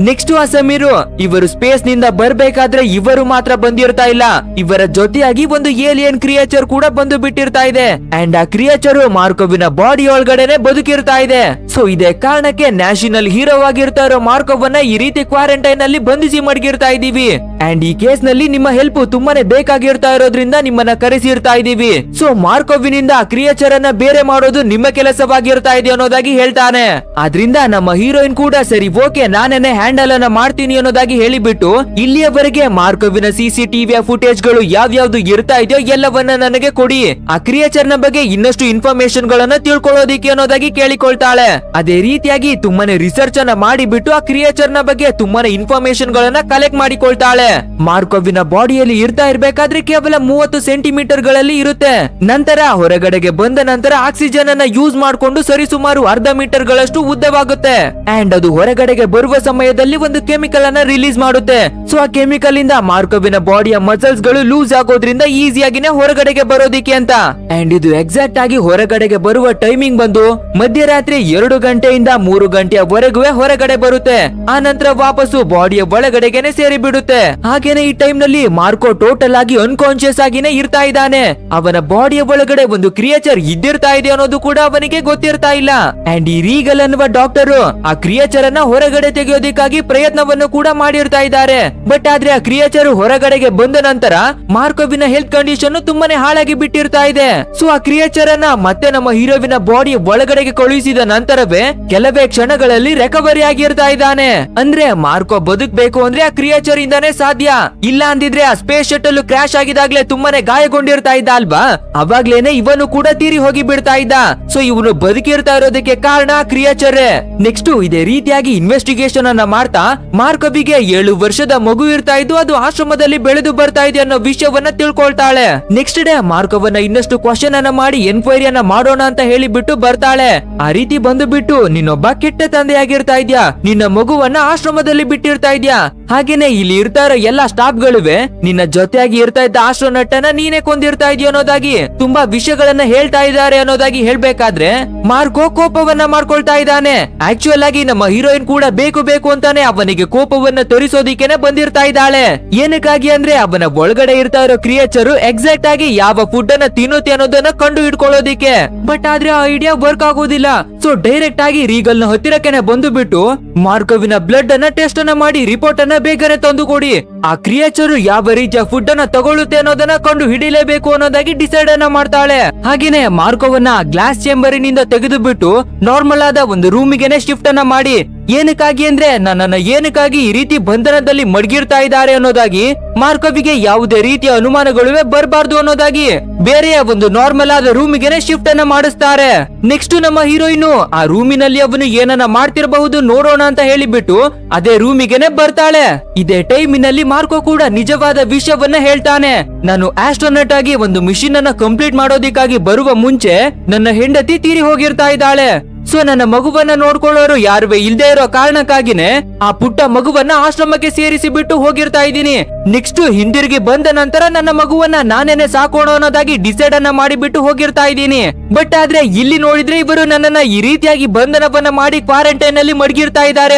ನೆಕ್ಸ್ಟ್ ಆ ಸಮೀರು ಇವರು ಸ್ಪೇಸ್ ನಿಂದ ಬರ್ಬೇಕಾದ್ರೆ ಇವರು ಮಾತ್ರ ಬಂದಿರ್ತಾ ಇಲ್ಲ, ಇವರ ಜೊತೆಯಾಗಿ ಒಂದು ಏಲಿಯನ್ ಕ್ರಿಯೇಚರ್ ಕೂಡ ಬಂದು ಬಿಟ್ಟಿರ್ತಾ ಇದೆ. ಅಂಡ್ ಆ ಕ್ರಿಯೇಚರು ಮಾರ್ಕೋವಿನ ಬಾಡಿ ಒಳಗಡೆನೆ ಬದುಕಿರ್ತಾ ಇದೆ. ಸೊ ಇದೇ ಕಾರಣಕ್ಕೆ ನ್ಯಾಷನಲ್ ಹೀರೋ ಆಗಿರ್ತಾ ಇರೋ ಮಾರ್ಕೋವನ್ನ ಈ ರೀತಿ ಕ್ವಾರಂಟೈನ್ ಅಲ್ಲಿ ಬಂಧಿಸಿ ಮಡಗಿರ್ತಾ ಇದೀವಿ. ಅಂಡ್ ಈ ಕೇಸ್ ನಲ್ಲಿ ನಿಮ್ಮ ಹೆಲ್ಪ್ ತುಂಬಾನೇ ಬೇಕಾಗಿರ್ತಾ ಇರೋದ್ರಿಂದ ನಿಮ್ಮನ್ನ ಕರೆಸಿರ್ತಾ ಇದೀವಿ. ಸೊ ಮಾರ್ಕೋವಿನಿಂದ ಆ ಕ್ರಿಯೇಚರ್ ಅನ್ನ ಬೇರೆ ಮಾಡೋದು ನಿಮ್ಮ ಕೆಲಸವಾಗಿರ್ತಾ ಇದೆ ಅನ್ನೋದಾಗಿ ಹೇಳ್ತಾನೆ. ಆದ್ರಿಂದ ನಮ್ಮ ಹೀರೋಯಿನ್ ಕೂಡ ಸರಿ ಓಕೆ ನಾನೇನೆ ಹ್ಯಾಂಡಲ್ ಅನ್ನ ಮಾಡ್ತೀನಿ ಅನ್ನೋದಾಗಿ ಹೇಳಿಬಿಟ್ಟು ಇಲ್ಲಿಯವರೆಗೆ ಮಾರ್ಕೋವಿನ ಸಿಸಿಟಿವಿಯ ಫುಟೇಜ್ ಗಳು ಯಾವ್ಯಾವ್ದು ಇರ್ತಾ ಇದೆಯೋ ಎಲ್ಲವನ್ನ ನನಗೆ ಕೊಡಿ, ಆ ಕ್ರಿಯೇಚರ್ ನ ಬಗ್ಗೆ ಇನ್ನಷ್ಟು ಇನ್ಫಾರ್ಮೇಶನ್ ಗಳನ್ನ ತಿಳ್ಕೊಳ್ಳೋದಿಕ್ಕೆ ಅನ್ನೋದಾಗಿ ಕೇಳಿಕೊಳ್ತಾಳೆ. ಅದೇ ರೀತಿಯಾಗಿ ತುಂಬಾನೇ ರಿಸರ್ಚ್ ಅನ್ನ ಮಾಡಿಬಿಟ್ಟು ಆ ಕ್ರಿಯೇಚರ್ ನ ಬಗ್ಗೆ ತುಂಬಾನೇ ಇನ್ಫಾರ್ಮೇಶನ್ ಗಳನ್ನ ಕಲೆಕ್ಟ್ ಮಾಡಿಕೊಳ್ತಾಳೆ. ಮಾರ್ಕೋವಿನ ಬಾಡಿಯಲ್ಲಿ ಇರ್ತಾ ಇರ್ಬೇಕಾದ್ರೆ ಕೇವಲ 30 ಸೆಂಟಿಮೀಟರ್ ಗಳಲ್ಲಿ ಇರುತ್ತೆ. ನಂತರ ಹೊರಗಡೆಗೆ ಬಂದ ನಂತರ ಆಕ್ಸಿಜನ್ ಅನ್ನ ಯೂಸ್ ಮಾಡಿಕೊಂಡು ಸರಿಸುಮಾರು ಅರ್ಧ ಮೀಟರ್ ಗಳಷ್ಟು ಉದ್ದವಾಗುತ್ತೆ. ಅಂಡ್ ಅದು ಹೊರಗಡೆಗೆ ಬರುವ ಸಮಯದಲ್ಲಿ ಒಂದು ಕೆಮಿಕಲ್ ಅನ್ನ ರಿಲೀಸ್ ಮಾಡುತ್ತೆ. ಸೊ ಆ ಕೆಮಿಕಲ್ ಇಂದ ಮಾರ್ಕೋವಿನ ಬಾಡಿಯ ಮಸಲ್ಸ್ ಗಳು ಲೂಸ್ ಆಗೋದ್ರಿಂದ ಈಸಿಯಾಗಿನೇ ಹೊರಗಡೆಗೆ ಬರೋದಿಕ್ಕೆ ಅಂತ. ಅಂಡ್ ಇದು ಎಕ್ಸಾಕ್ಟ್ ಆಗಿ ಹೊರಗಡೆಗೆ ಬರುವ ಟೈಮಿಂಗ್ ಬಂದು ಮಧ್ಯರಾತ್ರಿ 2 ಗಂಟೆಯಿಂದ 3 ಗಂಟೆಯವರೆಗೂ ಹೊರಗಡೆ ಬರುತ್ತೆ. ಆ ನಂತರ ವಾಪಸ್ಸು ಬಾಡಿಯ ಒಳಗಡೆಗೆನೆ ಸೇರಿ ಬಿಡುತ್ತೆ. ಹಾಗೇನೆ ಈ ಟೈಮ್ ನಲ್ಲಿ ಮಾರ್ಕೋ ಟೋಟಲ್ ಆಗಿ ಅನ್ಕಾನ್ಶಿಯಸ್ ಆಗಿನೇ ಇರ್ತಾ ಇದ್ದಾನೆ. ಅವನ ಬಾಡಿಯ ಒಳಗಡೆ ಒಂದು ಕ್ರಿಯೇಚರ್ ಇದ್ದಿರ್ತಾ ಇದೆ ಅನ್ನೋದು ಕೂಡ ಅವನಿಗೆ ಗೊತ್ತಿರ್ತಾ ಇಲ್ಲ. ಅಂಡ್ ಈ ರೀಗಲ್ ಅನ್ನುವ ಡಾಕ್ಟರ್ ಆ ಕ್ರಿಯೇಚರ್ ಅನ್ನ ಹೊರಗಡೆ ತೆಗೆಯೋದಿಕ್ಕಾಗಿ ಪ್ರಯತ್ನವನ್ನು ಕೂಡ ಮಾಡಿರ್ತಾ ಇದ್ದಾರೆ. ಬಟ್ ಆದ್ರೆ ಆ ಕ್ರಿಯೇಚರ್ ಹೊರಗಡೆಗೆ ಬಂದ ನಂತರ ಮಾರ್ಕೋವಿನ ಹೆಲ್ತ್ ಕಂಡೀಷನ್ ತುಂಬಾನೇ ಹಾಳಾಗಿ ಬಿಟ್ಟಿರ್ತಾ ಇದೆ. ಸೊ ಆ ಕ್ರಿಯೇಚರ್ ಅನ್ನ ಮತ್ತೆ ನಮ್ಮ ಹೀರೋವಿನ ಬಾಡಿ ಒಳಗಡೆಗೆ ಕಳುಹಿಸಿದ ನಂತರವೇ ಕೆಲವೇ ಕ್ಷಣಗಳಲ್ಲಿ ರಿಕವರಿ ಆಗಿರ್ತಾ ಇದ್ದಾನೆ. ಅಂದ್ರೆ ಮಾರ್ಕೋ ಬದುಕಬೇಕು ಅಂದ್ರೆ ಆ ಕ್ರಿಯೇಚರ್ ಇಂದಾನೆ ಸಾಧ್ಯ. ಇಲ್ಲ ಅಂದಿದ್ರೆ ಆ ಸ್ಪೇಸ್ ಶಟಲ್ ಕ್ರಾಶ್ ಆಗಿದಾಗ್ಲೇ ತುಂಬಾನೇ ಗಾಯಗೊಂಡಿರ್ತಾ ಇದ್ದ ಅಲ್ವಾ, ಅವಾಗ್ಲೇನೆ ಇವನು ಕೂಡ ತೀರಿ ಹೋಗಿ ಬಿಡ್ತಾ ಇದ್ದ. ಸೊ ಇವನು ಬದುಕಿರ್ತಾ ಇರೋದಕ್ಕೆ ಕಾರಣ ಕ್ರಿಯೇಚರ್. ನೆಕ್ಸ್ಟ್ ಇದೇ ರೀತಿಯಾಗಿ ಇನ್ವೆಸ್ಟಿಗೇಷನ್ ಅನ್ನ ಮಾಡ್ತಾ ಮಾರ್ಕೋವಿಗೆ 7 ವರ್ಷದ ಮಗು ಇರ್ತಾ ಇದ್ದು ಅದು ಆಶ್ರಮದಲ್ಲಿ ಬೆಳೆದು ಬರ್ತಾ ಇದೆ ಅನ್ನೋ ವಿಷಯವನ್ನ ತಿಳ್ಕೊಳ್ತಾಳೆ. ನೆಕ್ಸ್ಟ್ ಡೇ ಮಾರ್ಕೋವನ್ನ ಇನ್ನಷ್ಟು ಕ್ವಶನ್ ಅನ್ನ ಮಾಡಿ ಎನ್ಕ್ವೈರಿಯನ್ನ ಮಾಡೋಣ ಅಂತ ಹೇಳಿ ಬಿಟ್ಟು ಬರ್ತಾಳೆ. ಆ ರೀತಿ ಬಂದು ಬಿಟ್ಟು ನೀನೊಬ್ಬ ಕೆಟ್ಟ ತಂದೆಯಾಗಿರ್ತಾ ಇದ್ಯಾ, ನಿನ್ನ ಮಗುವನ್ನ ಆಶ್ರಮದಲ್ಲಿ ಬಿಟ್ಟಿರ್ತಾ ಇದ್ಯಾ, ಹಾಗೇನೆ ಇಲ್ಲಿ ಇರ್ತಾ ಇರೋ ಎಲ್ಲಾ ಸ್ಟಾಫ್ ಗಳಿವೆ ನಿನ್ನ ಜೊತೆಯಾಗಿ ಇರ್ತಾ ಇದ್ದ ಆಸ್ಟ್ರೋನಟ್ ಅನ್ನ ನೀನೇ ಕೊಂದಿರ್ತಾ ಇದೆಯೋ ಅನ್ನೋದಾಗಿ ತುಂಬಾ ವಿಷಯಗಳನ್ನ ಹೇಳ್ತಾ ಇದ್ದಾರೆ ಅನ್ನೋದಾಗಿ ಹೇಳ್ಬೇಕಾದ್ರೆ ಮಾರ್ಕೋ ಕೋಪವನ್ನ ಮಾಡ್ಕೊಳ್ತಾ ಇದ್ದಾನೆ. ಆಕ್ಚುಯಲ್ ಆಗಿ ನಮ್ಮ ಹೀರೋಯಿನ್ ಕೂಡ ಬೇಕು ಅಂತಾನೆ ಅವನಿಗೆ ಕೋಪವನ್ನ ತೋರಿಸೋದಿಕ್ಕೇನೆ ಬಂದಿರ್ತಾ ಇದ್ದಾಳೆ. ಏನಕ್ಕಾಗಿ ಅಂದ್ರೆ ಅವನ ಒಳಗಡೆ ಇರ್ತಾ ಇರೋ ಕ್ರಿಯೇಚರ್ ಎಕ್ಸಾಕ್ಟ್ ಆಗಿ ಯಾವ ಫುಡ್ ಅನ್ನ ತಿನ್ನುತ್ತೆ ಅನ್ನೋದನ್ನ ಕಂಡು ಹಿಡ್ಕೊಳ್ಳೋದಿಕ್ಕೆ. ಬಟ್ ಆದ್ರೆ ಆ ಐಡಿಯಾ ವರ್ಕ್ ಆಗೋದಿಲ್ಲ. ಸೊ ಡೈರೆಕ್ಟ್ ಆಗಿ ರೀಗಲ್ ನ ಹತ್ತಿರಕ್ಕೆ ಬಂದು ಬಿಟ್ಟು ಮಾರ್ಕೋವಿನ ಬ್ಲಡ್ ಅನ್ನ ಟೆಸ್ಟ್ ಅನ್ನ ಮಾಡಿ ರಿಪೋರ್ಟ್ ಅನ್ನ ಬೇಗನೆ ತಂದು ಕೊಡಿ, ಆ ಕ್ರಿಯೇಚರ್ ಯಾವ ರೀತಿಯ ಫುಡ್ ಅನ್ನ ತಗೊಳುತ್ತೆ ಅನ್ನೋದನ್ನ ಕಂಡು ಹಿಡಿಲೇಬೇಕು ಅನ್ನೋದಾಗಿ ಡಿಸೈಡ್ ಅನ್ನ ಮಾಡ್ತಾಳೆ. ಹಾಗೇನೆ ಮಾರ್ಕೋವನ್ನ ಗ್ಲಾಸ್ ಚೇಂಬರಿನಿಂದ ತೆಗೆದು ಬಿಟ್ಟು ನಾರ್ಮಲ್ ಆದ ಒಂದು ರೂಮಿಗೆನೆ ಶಿಫ್ಟ್ ಅನ್ನ ಮಾಡಿ ಏನಕ್ಕಾಗಿ ಅಂದ್ರೆ ನನ್ನನ್ನ ಏನಕ್ಕಾಗಿ ಈ ರೀತಿ ಬಂಧನದಲ್ಲಿ ಮಡಗಿರ್ತಾ ಇದ್ದಾರೆ ಅನ್ನೋದಾಗಿ ಮಾರ್ಕೋವಿಗೆ ಯಾವುದೇ ರೀತಿಯ ಅನುಮಾನಗಳು ಬರಬಾರ್ದು ಅನ್ನೋದಾಗಿ ಬೇರೆಯ ಒಂದು ನಾರ್ಮಲ್ ಆದ ರೂಮಿಗೆನೆ ಶಿಫ್ಟ್ ಅನ್ನ ಮಾಡಿಸ್ತಾರೆ. ನೆಕ್ಸ್ಟ್ ನಮ್ಮ ಹೀರೋಯಿನ್ ಆ ರೂಮಿನಲ್ಲಿ ಅವನು ಏನನ್ನ ಮಾಡ್ತಿರಬಹುದು ನೋಡೋಣ ಅಂತ ಹೇಳಿಬಿಟ್ಟು ಅದೇ ರೂಮಿಗೆನೆ ಬರ್ತಾಳೆ. ಇದೇ ಟೈಮಿನಲ್ಲಿ ಮಾರ್ಕೋ ಕೂಡ ನಿಜವಾದ ವಿಷಯವನ್ನ ಹೇಳ್ತಾನೆ. ನಾನು ಆಸ್ಟ್ರೋನಟ್ ಆಗಿ ಒಂದು ಮಿಷನ್ ಅನ್ನ ಕಂಪ್ಲೀಟ್ ಮಾಡೋದಿಕ್ಕಾಗಿ ಬರುವ ಮುಂಚೆ ನನ್ನ ಹೆಂಡತಿ ತೀರಿ ಹೋಗಿರ್ತಾ ಇದ್ದಾಳೆ. ಸೊ ನನ್ನ ಮಗುವನ್ನ ನೋಡ್ಕೊಳ್ಳೋರು ಯಾರುವೆ ಇಲ್ದೇ ಇರೋ ಕಾರಣಕ್ಕಾಗಿನೇ ಆ ಪುಟ್ಟ ಮಗುವನ್ನ ಆಶ್ರಮಕ್ಕೆ ಸೇರಿಸಿ ಬಿಟ್ಟು ಹೋಗಿರ್ತಾ ಇದ್ದೀನಿ. ನೆಕ್ಸ್ಟ್ ಹಿಂದಿರುಗಿ ಬಂದ ನಂತರ ನನ್ನ ಮಗುವನ್ನ ನಾನೇನೆ ಸಾಕೋಣ ಅನ್ನೋದಾಗಿ ಡಿಸೈಡ್ ಅನ್ನ ಮಾಡಿಬಿಟ್ಟು ಹೋಗಿರ್ತಾ ಇದ್ದೀನಿ. ಬಟ್ ಆದ್ರೆ ಇಲ್ಲಿ ನೋಡಿದ್ರೆ ಇವರು ನನ್ನನ್ನ ಈ ರೀತಿಯಾಗಿ ಬಂಧನವನ್ನ ಮಾಡಿ ಕ್ವಾರಂಟೈನ್ ಅಲ್ಲಿ ಮಡಗಿರ್ತಾ ಇದ್ದಾರೆ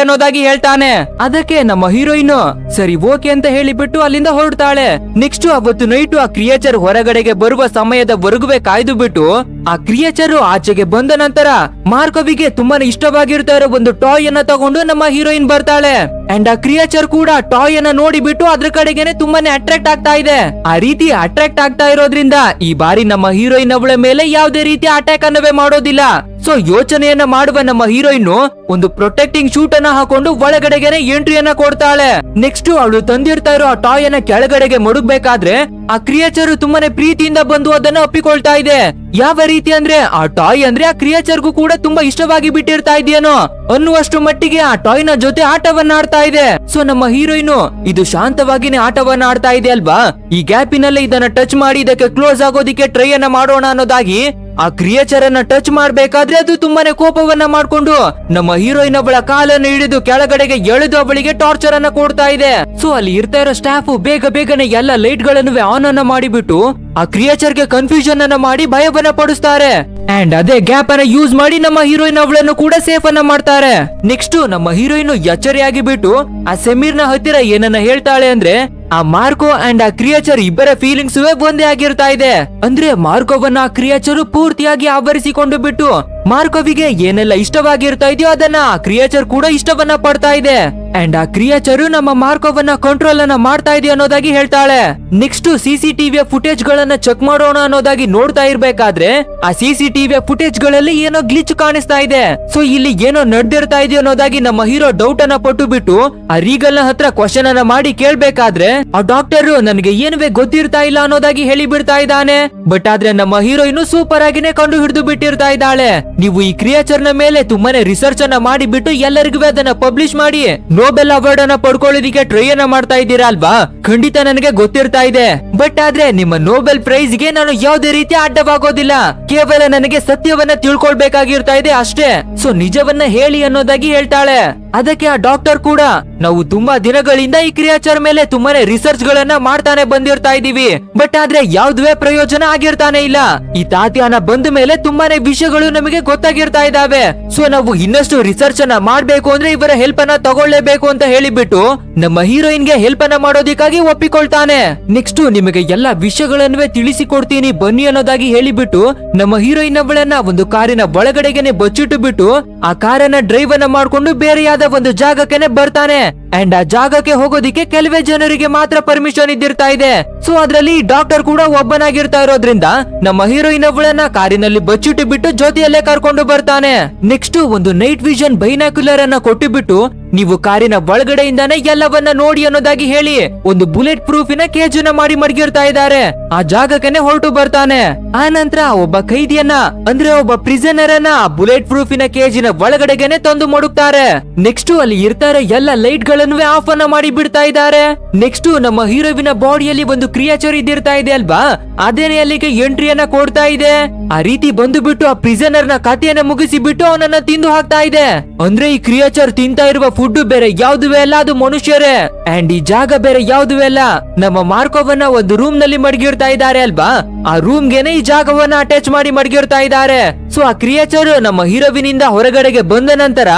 ಅನ್ನೋದಾಗಿ ಹೇಳ್ತಾನೆ. ಅದಕ್ಕೆ ನಮ್ಮ ಹೀರೋಯಿನ್ ಸರಿ ಓಕೆ ಅಂತ ಹೇಳಿಬಿಟ್ಟು ಅಲ್ಲಿಂದ ಹೊರಡ್ತಾಳೆ. ನೆಕ್ಸ್ಟ್ ಅವತ್ತು ನೈಟ್ ಆ ಕ್ರಿಯೇಚರ್ ಹೊರಗಡೆಗೆ ಬರುವ ಸಮಯದವರೆಗೂ ಕಾಯ್ದು ಬಿಟ್ಟು ಆ ಕ್ರಿಯೇಚರ್ ಆಚೆಗೆ ಬಂದ ನಂತರ ಮಾರ್ಕೋವಿಗೆ ತುಂಬಾನೇ ಇಷ್ಟವಾಗಿರ್ತಾ ಇರೋ ಒಂದು ಟಾಯ್ ಅನ್ನ ತಗೊಂಡು ನಮ್ಮ ಹೀರೋಯಿನ್ ಬರ್ತಾಳೆ. ಅಂಡ್ ಆ ಕ್ರಿಯೇಚರ್ ಕೂಡ ಟಾಯ್ ಅನ್ನ ನೋಡಿಬಿಟ್ಟು ಅದ್ರ ಕಡೆಗೇನೆ ತುಂಬಾನೇ ಅಟ್ರಾಕ್ಟ್ ಆಗ್ತಾ ಇದೆ. ಆ ರೀತಿ ಅಟ್ರಾಕ್ಟ್ ಆಗ್ತಾ ಇರೋದ್ರಿಂದ ಈ ಬಾರಿ ನಮ್ಮ ಹೀರೋಯಿನ್ ಅವಳ ಮೇಲೆ ಯಾವುದೇ ರೀತಿಯ ಅಟ್ಯಾಕ್ ಅನ್ನವೇ ಮಾಡೋದಿಲ್ಲ. ಸೊ ಯೋಚನೆಯನ್ನ ಮಾಡುವ ನಮ್ಮ ಹೀರೋಯಿನ್ ಒಂದು ಪ್ರೊಟೆಕ್ಟಿಂಗ್ ಶೂಟ್ ಅನ್ನ ಹಾಕೊಂಡು ಒಳಗಡೆಗೆನೆ ಎಂಟ್ರಿಯನ್ನ ಕೊಡ್ತಾಳೆ. ನೆಕ್ಸ್ಟ್ ಅವಳು ತಂದಿರ್ತಾ ಇರೋ ಆ ಟಾಯ್ ಅನ್ನ ಕೆಳಗಡೆಗೆ ಮಡಗಬೇಕಾದ್ರೆ ಆ ಕ್ರಿಯೇಚರ್ ತುಂಬಾನೇ ಪ್ರೀತಿಯಿಂದ ಬಂದು ಅದನ್ನ ಒಪ್ಪಿಕೊಳ್ತಾ ಇದೆ. ಯಾವ ರೀತಿ ಅಂದ್ರೆ ಆ ಟಾಯ್ ಅಂದ್ರೆ ಆ ಕ್ರಿಯೇಚರ್ಗೂ ಕೂಡ ತುಂಬಾ ಇಷ್ಟವಾಗಿ ಬಿಟ್ಟಿರ್ತಾ ಇದೆಯೇನೋ ಅನ್ನುವಷ್ಟು ಮಟ್ಟಿಗೆ ಆ ಟಾಯ್ ನ ಜೊತೆ ಆಟವನ್ನ ಆಡ್ತಾ ಇದೆ. ಸೊ ನಮ್ಮ ಹೀರೋಯಿನ್ ಇದು ಶಾಂತವಾಗಿನೇ ಆಟವನ್ನ ಆಡ್ತಾ ಇದೆ ಅಲ್ವಾ, ಈ ಗ್ಯಾಪಿನಲ್ಲಿ ಇದನ್ನ ಟಚ್ ಮಾಡಿ ಇದಕ್ಕೆ ಕ್ಲೋಸ್ ಆಗೋದಿಕ್ಕೆ ಟ್ರೈ ಅನ್ನ ಮಾಡೋಣ ಅನ್ನೋದಾಗಿ ಆ ಕ್ರಿಯೇಚರ್ ಅನ್ನ ಟಚ್ ಮಾಡ್ಬೇಕಾದ್ರೆ ಅದು ತುಂಬಾನೇ ಕೋಪವನ್ನ ಮಾಡ್ಕೊಂಡು ನಮ್ಮ ಹೀರೋಯಿನ್ ಅವಳ ಕಾಲನ್ನು ಹಿಡಿದು ಕೆಳಗಡೆಗೆ ಎಳೆದು ಅವಳಿಗೆ ಟಾರ್ಚರ್ ಅನ್ನ ಕೊಡ್ತಾ ಇದೆ. ಸೊ ಅಲ್ಲಿ ಇರ್ತಾ ಇರೋ ಸ್ಟಾಫ್ ಬೇಗನೆ ಎಲ್ಲ ಲೈಟ್ ಗಳನ್ನು ಆನ್ ಅನ್ನ ಮಾಡಿಬಿಟ್ಟು ಆ ಕ್ರಿಯೇಚರ್ ಗೆ ಕನ್ಫ್ಯೂಷನ್ ಅನ್ನ ಮಾಡಿ ಭಯವನ್ನ ಪಡಿಸ್ತಾರೆ. ಅಂಡ್ ಅದೇ ಗ್ಯಾಪ್ ಅನ್ನ ಯೂಸ್ ಮಾಡಿ ನಮ್ಮ ಹೀರೋಯಿನ್ ಅವಳನ್ನು ಕೂಡ ಸೇಫ್ ಅನ್ನ ಮಾಡ್ತಾರೆ. ನೆಕ್ಸ್ಟ್ ನಮ್ಮ ಹೀರೋಯಿನ್ ಎಚ್ಚರಿಯಾಗಿ ಬಿಟ್ಟು ಆ ಸಮೀರ್ ನ ಹತ್ತಿರ ಏನನ್ನ ಹೇಳ್ತಾಳೆ ಅಂದ್ರೆ ಆ ಮಾರ್ಕೋ ಅಂಡ್ ಆ ಕ್ರಿಯೇಚರ್ ಇಬ್ಬರ ಫೀಲಿಂಗ್ಸ್ ಒಂದೇ ಆಗಿರ್ತಾ ಇದೆ. ಅಂದ್ರೆ ಮಾರ್ಕೋವನ್ನ ಆ ಕ್ರಿಯೇಚರ್ ಪೂರ್ತಿಯಾಗಿ ಆವರಿಸಿಕೊಂಡು ಬಿಟ್ಟು ಮಾರ್ಕೋವಿಗೆ ಏನೆಲ್ಲ ಇಷ್ಟವಾಗಿರ್ತಾ ಇದೆಯೋ ಅದನ್ನ ಆ ಕ್ರಿಯೇಚರ್ ಕೂಡ ಇಷ್ಟವನ್ನ ಪಡ್ತಾ ಇದೆ. ಅಂಡ್ ಆ ಕ್ರಿಯೇಚರ್ ನಮ್ಮ ಮಾರ್ಕೋವನ್ನ ಕಂಟ್ರೋಲ್ ಅನ್ನ ಮಾಡ್ತಾ ಇದೆ ಅನ್ನೋದಾಗಿ ಹೇಳ್ತಾಳೆ. ನೆಕ್ಸ್ಟ್ ಸಿಸಿಟಿವಿಯ ಫುಟೇಜ್ ಗಳನ್ನ ಚೆಕ್ ಮಾಡೋಣ ಅನ್ನೋದಾಗಿ ನೋಡ್ತಾ ಇರ್ಬೇಕಾದ್ರೆ ಆ ಸಿಸಿಟಿವಿಯ ಫುಟೇಜ್ ಗಳಲ್ಲಿ ಏನೋ ಗ್ಲಿಚ್ ಕಾಣಿಸ್ತಾ ಇದೆ. ಸೊ ಇಲ್ಲಿ ಏನೋ ನಡೆದಿರ್ತಾ ಇದೆಯೋ ಅನ್ನೋದಾಗಿ ನಮ್ಮ ಹೀರೋ ಡೌಟ್ ಅನ್ನ ಪಟ್ಟು ಬಿಟ್ಟು ಆ ರೀಗಲ್ ನ ಹತ್ರ ಕ್ವಶನ್ ಅನ್ನ ಮಾಡಿ ಕೇಳ್ಬೇಕಾದ್ರೆ ಆ ಡಾಕ್ಟರ್ ನನಗೆ ಏನುವೆ ಗೊತ್ತಿರ್ತಾ ಇಲ್ಲ ಅನ್ನೋದಾಗಿ ಹೇಳಿ ಬಿಡ್ತಾ ಇದ್ದಾನೆ. ಬಟ್ ಆದ್ರೆ ನಮ್ಮ ಹೀರೋಯಿನ್ ಸೂಪರ್ ಆಗಿನೇ ಕಂಡು ಹಿಡಿದು ಬಿಟ್ಟಿರ್ತಾ ಇದ್ದಾಳೆ. ನೀವು ಈ ಕ್ರಿಯೇಚರ್ ನ ಮೇಲೆ ತುಂಬಾನೇ ರಿಸರ್ಚ್ ಅನ್ನ ಮಾಡಿಬಿಟ್ಟು ಎಲ್ಲರಿಗೂ ಅದನ್ನ ಪಬ್ಲಿಷ್ ಮಾಡಿ ನೋಬೆಲ್ ಅವಾರ್ಡ್ ಅನ್ನ ಪಡ್ಕೊಳ್ಳೋದಿಕ್ಕೆ ಟ್ರೈ ಅನ್ನ ಮಾಡ್ತಾ ಇದ್ದೀರಾ ಅಲ್ವಾ, ಖಂಡಿತ ನನಗೆ ಗೊತ್ತಿರ್ತಾ ಇದೆ. ಬಟ್ ಆದ್ರೆ ನಿಮ್ಮ ನೋಬೆಲ್ ಪ್ರೈಸ್ ಗೆ ನಾನು ಯಾವುದೇ ರೀತಿ ಅಡ್ಡವಾಗೋದಿಲ್ಲ, ಕೇವಲ ನನಗೆ ಸತ್ಯವನ್ನ ತಿಳ್ಕೊಳ್ಬೇಕಾಗಿರ್ತಾ ಇದೆ ಅಷ್ಟೇ. ಸೊ ನಿಜವನ್ನ ಹೇಳಿ ಅನ್ನೋದಾಗಿ ಹೇಳ್ತಾಳೆ. ಅದಕ್ಕೆ ಆ ಡಾಕ್ಟರ್ ಕೂಡ ನಾವು ತುಂಬಾ ದಿನಗಳಿಂದ ಈ ಕ್ರಿಯೇಚರ್ ಮೇಲೆ ತುಂಬಾನೇ ರಿಸರ್ಚ್ ಗಳನ್ನ ಮಾಡ್ತಾನೆ ಬಂದಿರ್ತಾ ಇದೀವಿ, ಬಟ್ ಆದ್ರೆ ಯಾವುದೇ ಪ್ರಯೋಜನ ಆಗಿರ್ತಾನೆ ಇಲ್ಲ. ಈ ತಾತ್ಯಾನ ಬಂದ ಮೇಲೆ ತುಂಬಾನೇ ವಿಷಯಗಳು ನಮಗೆ ಗೊತ್ತಾಗಿರ್ತಾ ಇದಾವೆ. ಸೊ ನಾವು ಇನ್ನಷ್ಟು ರಿಸರ್ಚ್ ಅನ್ನ ಮಾಡ್ಬೇಕು ಅಂದ್ರೆ ಇವರ ಹೆಲ್ಪ್ ಅನ್ನ ತಗೊಳ್ಳೇಬೇಕು ಅಂತ ಹೇಳಿಬಿಟ್ಟು ನಮ್ಮ ಹೀರೋಯಿನ್ ಗೆ ಹೆಲ್ಪ್ ಅನ್ನ ಮಾಡೋದಿಕ್ಕಾಗಿ ಒಪ್ಪಿಕೊಳ್ತಾನೆ. ನೆಕ್ಸ್ಟ್ ನಿಮಗೆ ಎಲ್ಲಾ ವಿಷಯಗಳನ್ನೇ ತಿಳಿಸಿಕೊಡ್ತೀನಿ ಬನ್ನಿ ಅನ್ನೋದಾಗಿ ಹೇಳಿಬಿಟ್ಟು ನಮ್ಮ ಹೀರೋಯಿನ್ ಅವಳನ್ನ ಒಂದು ಕಾರಿನ ಒಳಗಡೆಗೆನೆ ಬಚ್ಚಿಟ್ಟು ಬಿಟ್ಟು ಆ ಕಾರನ್ನ ಡ್ರೈವ್ ಅನ್ನ ಮಾಡ್ಕೊಂಡು ಬೇರೆಯಾದ ಒಂದು ಜಾಗಕ್ಕೆ ಬರ್ತಾನೆ. ಅಂಡ್ ಆ ಜಾಗಕ್ಕೆ ಹೋಗೋದಿಕ್ಕೆ ಕೆಲವೇ ಜನರಿಗೆ ಮಾತ್ರ ಪರ್ಮಿಷನ್ ಇದ್ದಿರ್ತಾ ಇದೆ. ಸೊ ಅದ್ರಲ್ಲಿ ಡಾಕ್ಟರ್ ಕೂಡ ಒಬ್ಬನಾಗಿರ್ತಾ ಇರೋದ್ರಿಂದ ನಮ್ಮ ಹೀರೋಯಿನ್ ಅವಳನ್ನ ಕಾರಿನಲ್ಲಿ ಬಚ್ಚಿಟ್ಟು ಬಿಟ್ಟು ಜೊತೆಯಲ್ಲೇ ಕರ್ಕೊಂಡು ಬರ್ತಾನೆ. ನೆಕ್ಸ್ಟ್ ಒಂದು ನೈಟ್ ವಿಷನ್ ಬೈನಾಕ್ಯುಲರ್ ಅನ್ನ ಕೊಟ್ಟು ಬಿಟ್ಟು ನೀವು ಕಾರಿನ ಒಳಗಡೆಯಿಂದಾನೆ ಎಲ್ಲವನ್ನ ನೋಡಿ ಅನ್ನೋದಾಗಿ ಹೇಳಿ ಒಂದು ಬುಲೆಟ್ ಪ್ರೂಫಿನ ಕೇಜನ್ನ ಮಾಡಿ ಮಡಗಿರ್ತಾ ಇದ್ದಾರೆ. ಆ ಜಾಗಕ್ಕೆ ಹೊರಟು ಬರ್ತಾನೆ. ಆ ನಂತರ ಒಬ್ಬ ಖೈದಿಯನ್ನ ಅಂದ್ರೆ ಒಬ್ಬ ಪ್ರಿಸನರ್ ಅನ್ನ ಬುಲೆಟ್ ಪ್ರೂಫಿನ ಕೇಜಿನ ಒಳಗಡೆಗೆನೆ ತಂದು ಮಡುಕ್ತಾರೆ. ನೆಕ್ಸ್ಟ್ ಅಲ್ಲಿ ಇರ್ತಾರೆ ಎಲ್ಲ ಲೈಟ್ ಗಳನ್ನು ಆಫ್ ಅನ್ನ ಮಾಡಿ ಬಿಡ್ತಾ ಇದ್ದಾರೆ. ನೆಕ್ಸ್ಟ್ ನಮ್ಮ ಹೀರೋವಿನ ಬಾಡಿಯಲ್ಲಿ ಒಂದು ಕ್ರಿಯೇಚರ್ ಇದ್ದಿರ್ತಾ ಇದೆ ಅಲ್ವಾ, ಅದೇನೆ ಅಲ್ಲಿಗೆ ಎಂಟ್ರಿಯನ್ನ ಕೊಡ್ತಾ ಇದೆ. ಆ ರೀತಿ ಬಂದು ಬಿಟ್ಟು ಆ ಪ್ರಿಸನರ್ ನ ಕಥೆಯನ್ನ ಮುಗಿಸಿ ಬಿಟ್ಟು ಅವನನ್ನ ತಿಂದು ಹಾಕ್ತಾ ಇದೆ. ಅಂದ್ರೆ ಈ ಕ್ರಿಯೇಚರ್ ತಿಂತಾ ಇರುವ ಫುಡ್ ಬೇರೆ ಯಾವುದುವೇ ಅಲ್ಲ, ಅದು ಮನುಷ್ಯರೇ. ಅಂಡ್ ಈ ಜಾಗ ಬೇರೆ ಯಾವುದುವೇ ಅಲ್ಲ, ನಮ್ಮ ಮಾರ್ಕೋವನ್ನ ಒಂದು ರೂಮ್ ನಲ್ಲಿ ಮಡಗಿರ್ತಾ ಇದ್ದಾರೆ ಅಲ್ವಾ, ಆ ರೂಮ್ ಗೆನೆ ಈ ಜಾಗವನ್ನ ಅಟ್ಯಾಚ್ ಮಾಡಿ ಮಡಗಿರ್ತಾ ಇದ್ದಾರೆ. ಸೊ ಆ ಕ್ರಿಯೇಚರ್ ನಮ್ಮ ಹೀರೋವಿನಿಂದ ಹೊರಗಡೆಗೆ ಬಂದ ನಂತರ